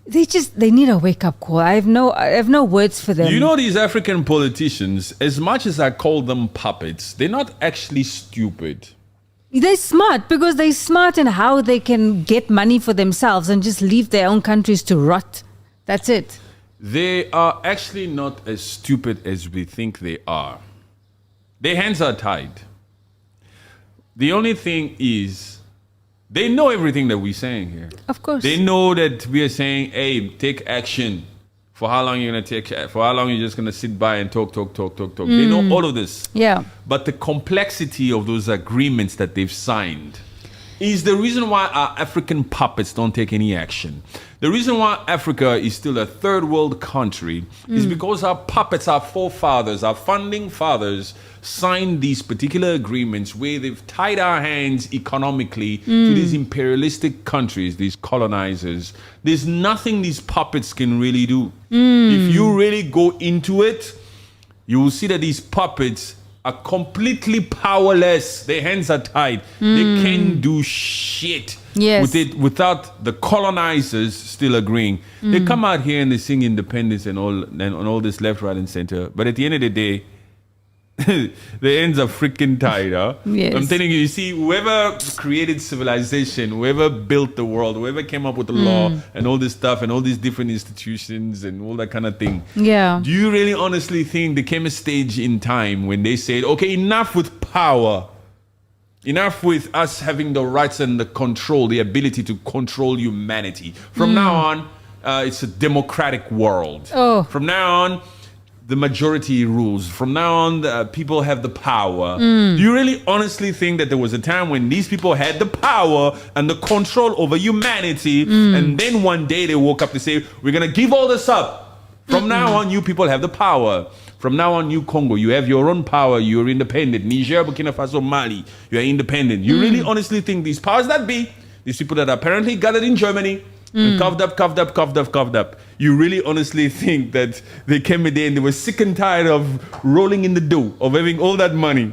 they need a wake-up call. I have no words for them. You know, these African politicians, as much as I call them puppets, they're not actually stupid. They're smart because they're smart in how they can get money for themselves and just leave their own countries to rot. That's it. They are actually not as stupid as we think they are. Their hands are tied. The only thing is, they know everything that we're saying here. Of course. They know that we are saying, hey, take action. For how long you're gonna take? For how long you're just gonna sit by and talk? They know all of this. Yeah. But the complexity of those agreements that they've signed is the reason why our African puppets don't take any action. The reason why Africa is still a third world country is because our puppets, our forefathers, our founding fathers signed these particular agreements where they've tied our hands economically to these imperialistic countries, these colonizers. There's nothing these puppets can really do. If you really go into it, you will see that these puppets are completely powerless. Their hands are tied. They can't do shit with it without the colonizers still agreeing. They come out here and they sing independence and all this left, right, and center. But at the end of the day, the ends are freaking tied, huh? Yes. I'm telling you, see, whoever created civilization, whoever built the world, whoever came up with the law and all this stuff and all these different institutions and all that kind of thing. Yeah. Do you really honestly think there came a stage in time when they said, okay, enough with power, enough with us having the rights and the control, the ability to control humanity. From now on, it's a democratic world. Oh. From now on, the majority rules. From now on, the people have the power. Do you really honestly think that there was a time when these people had the power and the control over humanity, and then one day they woke up to say, we're going to give all this up. From now on, you people have the power. From now on, you Congo, you have your own power. You're independent. Niger, Burkina Faso, Mali, you are independent. You really honestly think these powers that be, these people that are apparently gathered in Germany, and coughed up. You really honestly think that they came a day and they were sick and tired of rolling in the dough, of having all that money,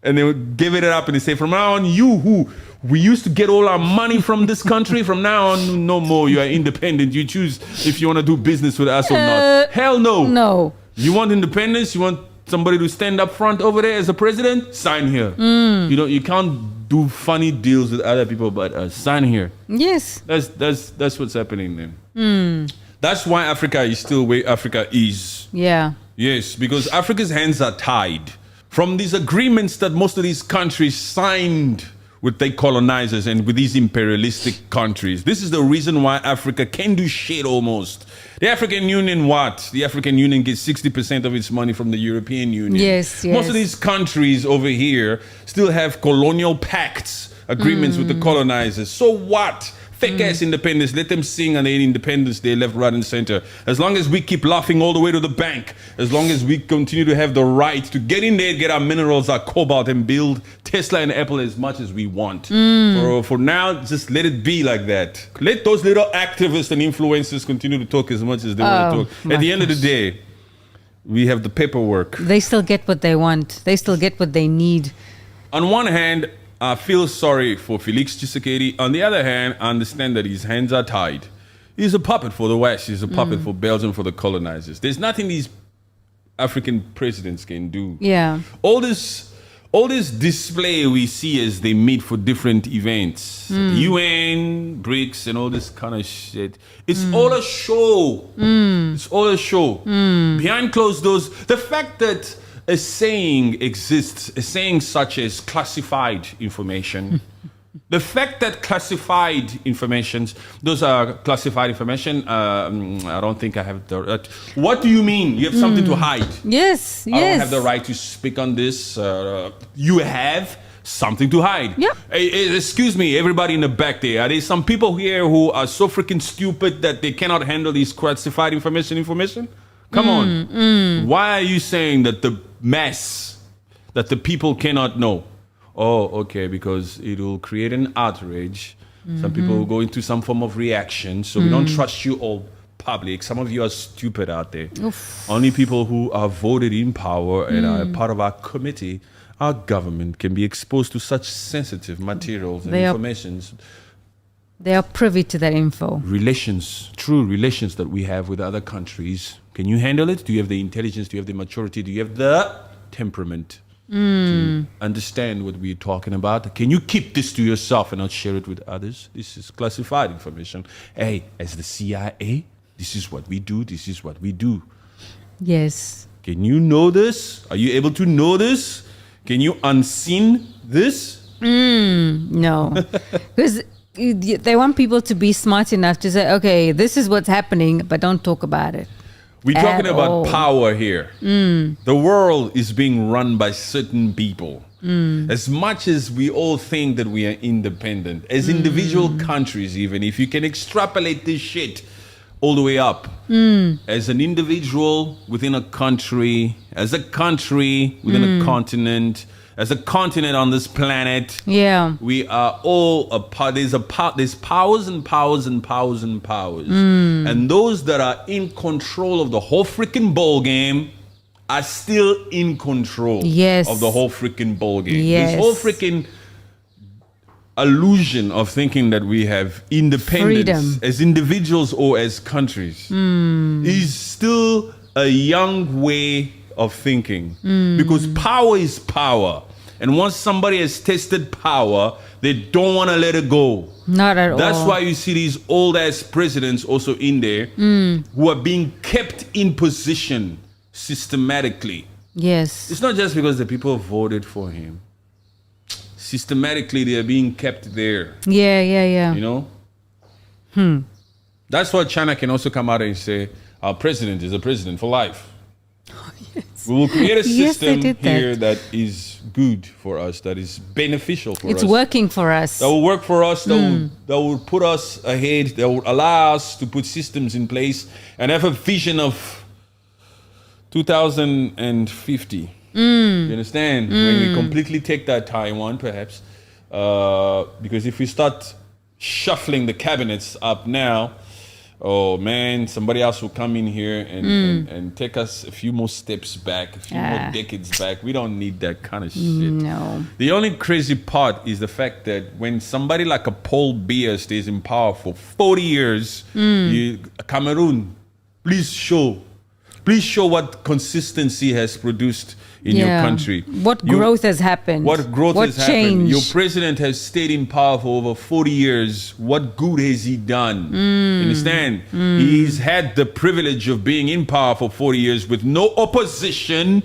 and they would give it up and they say, from now on, you who we used to get all our money from this country, from now on, no more. You are independent. You choose if you want to do business with us or not. Hell no. No. You want independence? You want somebody to stand up front over there as a president? Sign here. You can't do funny deals with other people, but sign here. Yes. That's what's happening then. That's why Africa is still where Africa is. Yeah. Yes, because Africa's hands are tied from these agreements that most of these countries signed with their colonizers and with these imperialistic countries. This is the reason why Africa can do shit almost. The African Union, what? The African Union gets 60% of its money from the European Union. Yes. Most of these countries over here still have colonial pacts, agreements with the colonizers. So what? Fake ass independence. Let them sing on their independence day, left, right, and center. As long as we keep laughing all the way to the bank, as long as we continue to have the right to get in there, get our minerals, our cobalt, and build Tesla and Apple as much as we want. For now, just let it be like that. Let those little activists and influencers continue to talk as much as they want to talk. At the end of the day, we have the paperwork. They still get what they want. They still get what they need. On one hand, I feel sorry for Felix Tshisekedi. On the other hand, I understand that his hands are tied. He's a puppet for the West. He's a puppet for Belgium, for the colonizers. There's nothing these African presidents can do. Yeah. All this display we see as they meet for different events, UN, BRICS, and all this kind of shit. It's all a show. It's all a show. Behind closed doors, the fact that a saying exists, a saying such as classified information. The fact that classified informations, those are classified information. I don't think I have the. What do you mean? You have something to hide? Yes. I don't have the right to speak on this. You have something to hide. Yeah. Hey, excuse me, everybody in the back there. Are there some people here who are so freaking stupid that they cannot handle these classified information? Come on. Why are you saying that the mess that the people cannot know? Oh, okay, because it will create an outrage. Some people will go into some form of reaction. So we don't trust you all public. Some of you are stupid out there. Oof. Only people who are voted in power and are part of our committee, our government, can be exposed to such sensitive materials and information. They are privy to that info. Relations, true relations that we have with other countries. Can you handle it? Do you have the intelligence? Do you have the maturity? Do you have the temperament to understand what we're talking about? Can you keep this to yourself and not share it with others? This is classified information. Hey, as the CIA, this is what we do. This is what we do. Yes. Can you know this? Are you able to know this? Can you unseen this? No. Because they want people to be smart enough to say, okay, this is what's happening, but don't talk about it. We're talking about all. power here. The world is being run by certain people. As much as we all think that we are independent, as individual countries, even if you can extrapolate this shit all the way up, as an individual within a country, as a country within a continent, as a continent on this planet, we are all a part. There's powers and powers and powers and powers, and those that are in control of the whole freaking ball game are still in control of the whole freaking ball game. This whole freaking illusion of thinking that we have independence as individuals or as countries is still a young way of thinking, because power is power, and once somebody has tested power, they don't want to let it go. Not at all. That's why you see these old ass presidents also in there who are being kept in position systematically. Yes. It's not just because the people voted for him. Systematically, they are being kept there. Yeah. You know? That's why China can also come out and say, our president is a president for life. We will create a system here that is good for us, that is beneficial for us. It's working for us. That will work for us, that will put us ahead, that will allow us to put systems in place and have a vision of 2050. You understand? When we completely take that Taiwan, perhaps. Because if we start shuffling the cabinets up now, oh man, somebody else will come in here and take us a few more steps back, a few more decades back. We don't need that kind of shit. No. The only crazy part is the fact that when somebody like a Paul Biya stays in power for 40 years, Cameroon, please show what consistency has produced in your country. What growth has happened? What growth has happened? Your president has stayed in power for over 40 years. What good has he done? Understand? He's had the privilege of being in power for 40 years with no opposition.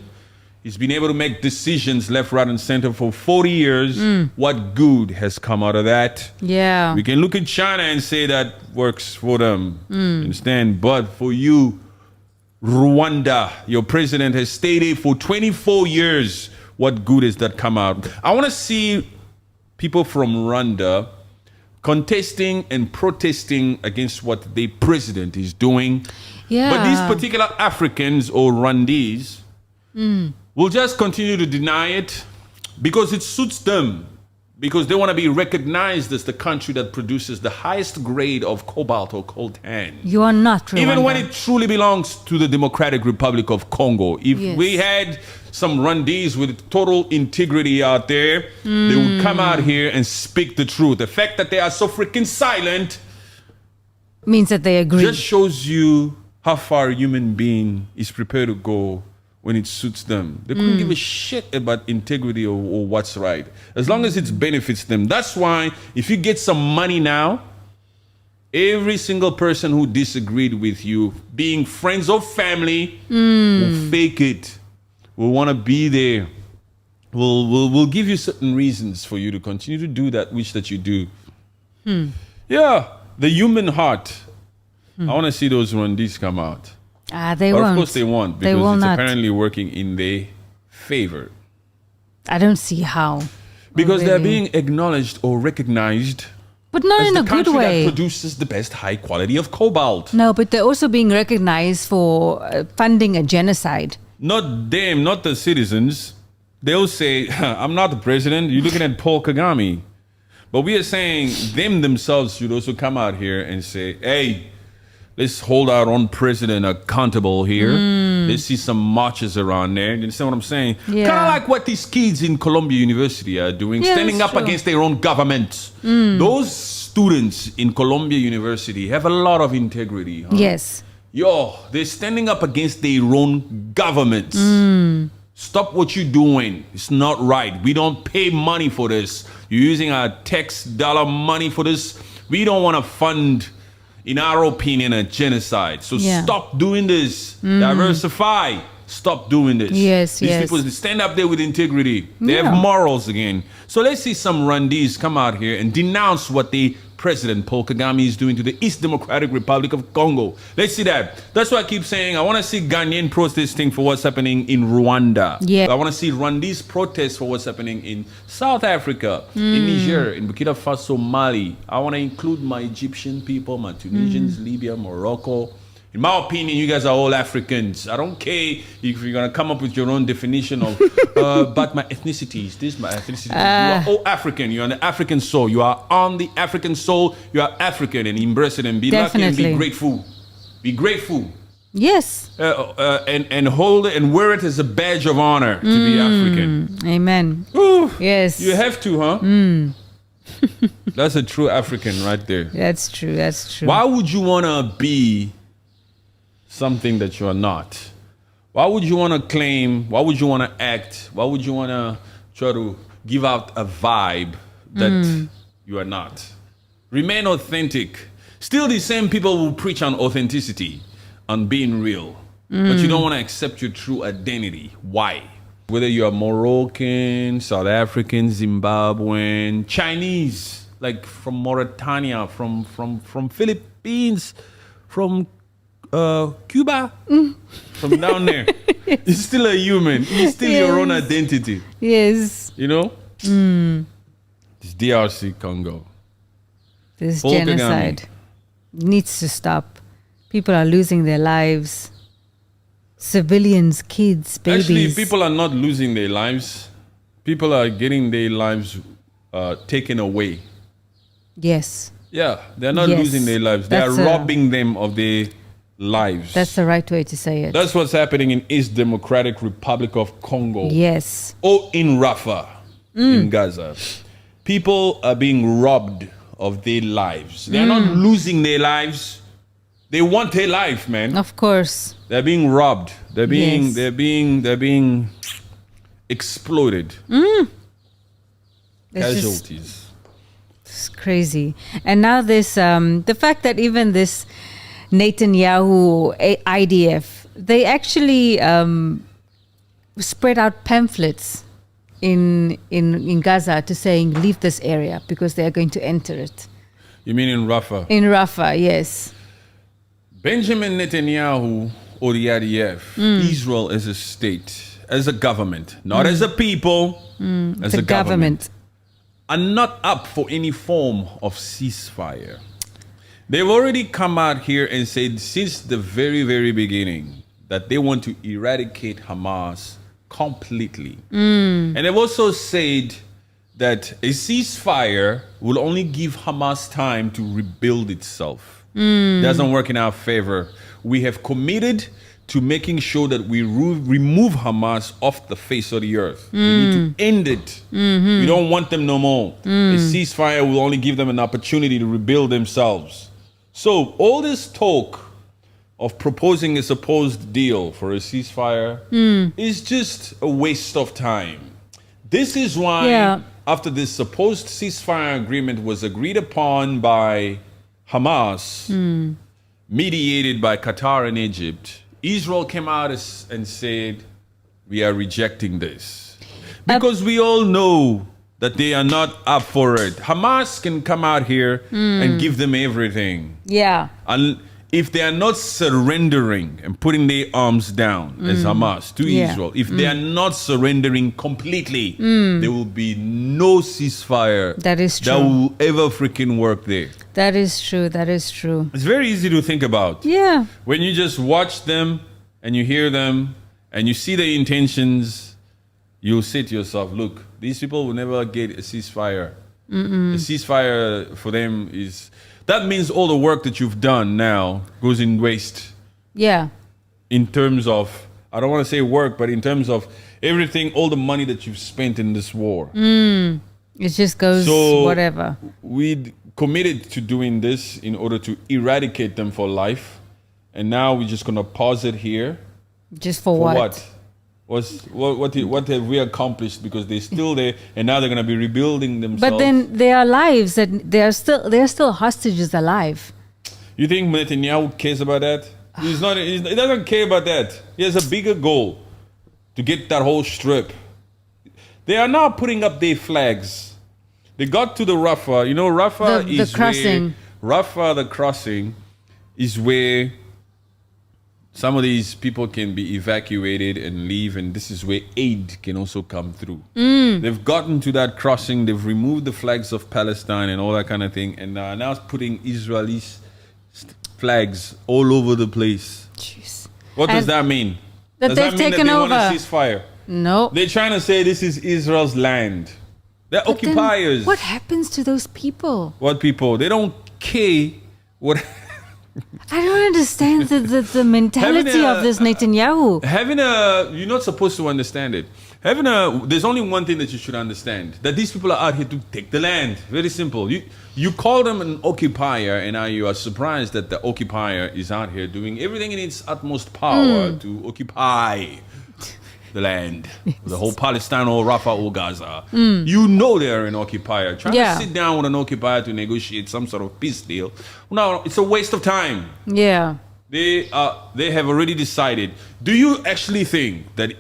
He's been able to make decisions left, right, and center for 40 years. What good has come out of that? Yeah. We can look at China and say that works for them. Understand? But for you, Rwanda, your president has stayed there for 24 years. What good has that come out? I want to see people from Rwanda contesting and protesting against what their president is doing. Yeah. But these particular Africans or Rwandese will just continue to deny it because it suits them. Because they want to be recognized as the country that produces the highest grade of cobalt or coltan. You are not Rwanda. Even when it truly belongs to the Democratic Republic of Congo. If we had some Rwandese with total integrity out there, they would come out here and speak the truth. The fact that they are so freaking silent means that they agree. just shows you how far a human being is prepared to go when it suits them. They couldn't give a shit about integrity or what's right, as long as it benefits them. That's why if you get some money now, every single person who disagreed with you, being friends or family, will fake it, will want to be there, will give you certain reasons for you to continue to do that which that you do. Yeah, the human heart. I want to see those Rwandese come out. They But won't. of course they won't, They because will it's not. apparently working in their favor. I don't see how. Because they're Really. being acknowledged or recognized But not as in the a good country way. that produces the best high quality of cobalt. No, but they're also being recognized for funding a genocide. Not them, not the citizens. They'll say, I'm not the president. You're looking at Paul Kagame. But we are saying them themselves should also come out here and say, hey, let's hold our own president accountable here. Let's see some marches around there. You understand what I'm saying? Yeah. Kind of like what these kids in Columbia University are doing, Yeah, standing that's up true. against their own government. Those students in Columbia University have a lot of integrity. Huh? Yes. Yo, they're standing up against their own governments. Stop what you're doing. It's not right. We don't pay money for this. You're using our tax dollar money for this. We don't want to fund, in our opinion, a genocide. So stop doing this. Diversify. Stop doing this. Yes, These yes. people stand up there with integrity. They have morals again. So let's see some Rwandese come out here and denounce what the President Paul Kagame is doing to the East Democratic Republic of Congo. Let's see that. That's why I keep saying I want to see Ghanaian protesting for what's happening in Rwanda. Yeah. I want to see Rwandese protests for what's happening in South Africa, in Niger, in Burkina Faso, Mali. I want to include my Egyptian people, my Tunisians, Libya, Morocco. In my opinion, you guys are all Africans. I don't care if you're going to come up with your own definition of, but my ethnicity is this, my ethnicity. You are all African. You're on the African soul. You are on the African soul. You are African, and embrace it and be lucky and be grateful. Be grateful. Yes. And hold it and wear it as a badge of honor to be African. Amen. Ooh, Yes. you have to, huh? That's a true African right there. That's true. That's true. Why would you want to be something that you are not? Why would you want to claim? Why would you want to act? Why would you want to try to give out a vibe that you are not? Remain authentic. Still the same people who preach on authenticity, on being real. But you don't want to accept your true identity. Why? Whether you are Moroccan, South African, Zimbabwean, Chinese, like from Mauritania, from Philippines, from Cuba, from down there. You're still a human. You're still your own identity. Yes. You know? It's DRC Congo. This Paul genocide needs to stop. People are losing their lives. Civilians, kids, babies. Actually, people are not losing their lives. People are getting their lives taken away. Yes. Yeah, they're not losing their lives. They are robbing them of their lives. That's the right way to say it. That's what's happening in East Democratic Republic of Congo. Yes. Or in Rafah, in Gaza. People are being robbed of their lives. They're not losing their lives. They want their life, man. Of course. They're being robbed. They're being exploited. Casualties. It's crazy. And now this, the fact that even this Netanyahu IDF, they actually spread out pamphlets in Gaza to saying leave this area because they are going to enter it. You mean in Rafah? In Rafah, yes. Benjamin Netanyahu or the IDF, Israel as a state, as a government, not as a people, as a government, are not up for any form of ceasefire. They've already come out here and said since the very, very beginning that they want to eradicate Hamas completely. And they've also said that a ceasefire will only give Hamas time to rebuild itself. Doesn't work in our favor. We have committed to making sure that we remove Hamas off the face of the earth. We need to end it. We don't want them no more. A ceasefire will only give them an opportunity to rebuild themselves. So all this talk of proposing a supposed deal for a ceasefire is just a waste of time. This is why after this supposed ceasefire agreement was agreed upon by Hamas, mediated by Qatar and Egypt, Israel came out and said, we are rejecting this. Because we all know that they are not up for it. Hamas can come out here and give them everything. Yeah. And if they are not surrendering and putting their arms down as Hamas to Israel, if they are not surrendering completely, there will be no ceasefire that is true. That will ever freaking work there. That is true. That is true. It's very easy to think about. Yeah. When you just watch them and you hear them and you see their intentions, you'll say to yourself, look, these people will never get a ceasefire. A ceasefire for them is... That means all the work that you've done now goes in waste. Yeah. In terms of, I don't want to say work, but in terms of everything, all the money that you've spent in this war. It just goes whatever. We committed to doing this in order to eradicate them for life. And now we're just going to pause it here. Just for what? What have we accomplished? Because they're still there, and now they're going to be rebuilding themselves. But then their lives, that they're still hostages alive. You think Netanyahu cares about that? He doesn't care about that. He has a bigger goal to get that whole strip. They are now putting up their flags. They got to the Rafah. You know, Rafah The is crossing. Rafah, the crossing, is where some of these people can be evacuated and leave, and this is where aid can also come through. They've gotten to that crossing. They've removed the flags of Palestine and all that kind of thing, and now putting Israeli flags all over the place. Jeez. What does that mean? That Does they've that mean taken that they over. want a ceasefire? No. They're trying to say this is Israel's land. They're But then occupiers. what happens to those people? What people? They don't care what. I don't understand the mentality of this Netanyahu. You're not supposed to understand it. There's only one thing that you should understand, that these people are out here to take the land. Very simple. You call them an occupier, and now you are surprised that the occupier is out here doing everything in its utmost power to occupy the land, the whole Palestine or Rafah or Gaza. You know they're an occupier. Trying to sit down with an occupier to negotiate some sort of peace deal. No, it's a waste of time. Yeah. They have already decided. Do you actually think that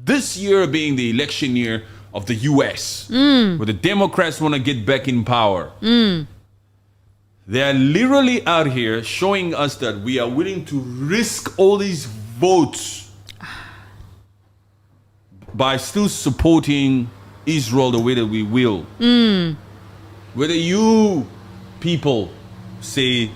this year being the election year of the US, where the Democrats want to get back in power, they are literally out here showing us that we are willing to risk all these votes by still supporting Israel the way that we will. Whether you people say,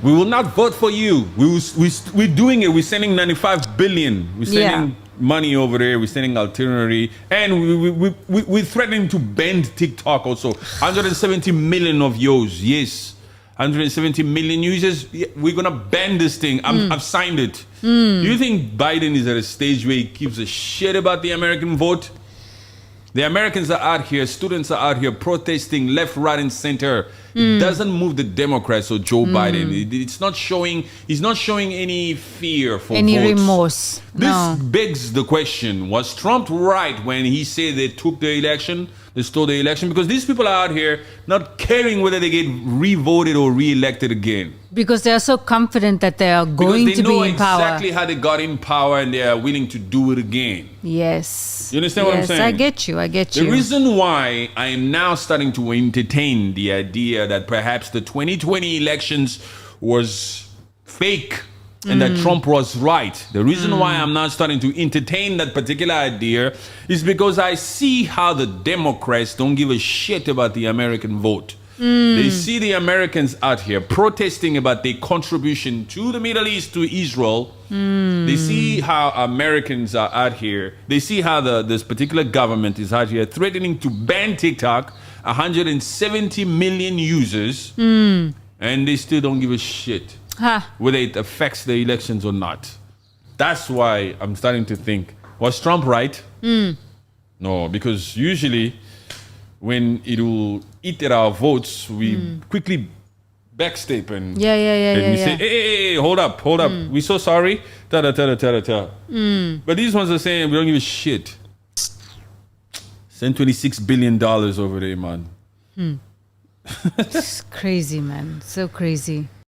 we will not vote for you. We're doing it. We're sending 95 billion. We're sending money over there. We're sending itinerary. And we're threatening to ban TikTok also. 170 million of yours. Yes. 170 million users. We're going to ban this thing. I've signed it. Do you think Biden is at a stage where he gives a shit about the American vote? The Americans are out here, students are out here protesting left, right, and center. It doesn't move the Democrats or Joe Biden. It's not showing, he's not showing any fear for any votes. remorse. This begs the question, was Trump right when he said they took the election, they stole the election? Because these people are out here not caring whether they get re-voted or re-elected again. Because they are so confident that they are going to be in power. Because they know exactly how they got in power and they are willing to do it again. Yes. You understand what I'm saying? I get you. The reason why I am now starting to entertain the idea that perhaps the 2020 elections was fake and that Trump was right. The reason why I'm now starting to entertain that particular idea is because I see how the Democrats don't give a shit about the American vote. They see the Americans out here protesting about their contribution to the Middle East, to Israel. They see how Americans are out here. They see how this particular government is out here threatening to ban TikTok, 170 million users, and they still don't give a shit whether it affects the elections or not. That's why I'm starting to think, was Trump right? No, because usually when it will eat at our votes, we quickly backstep and we say, hey, hold up. We're so sorry. But these ones are saying we don't give a shit. Send $26 billion over there, man. It's crazy, man. So crazy.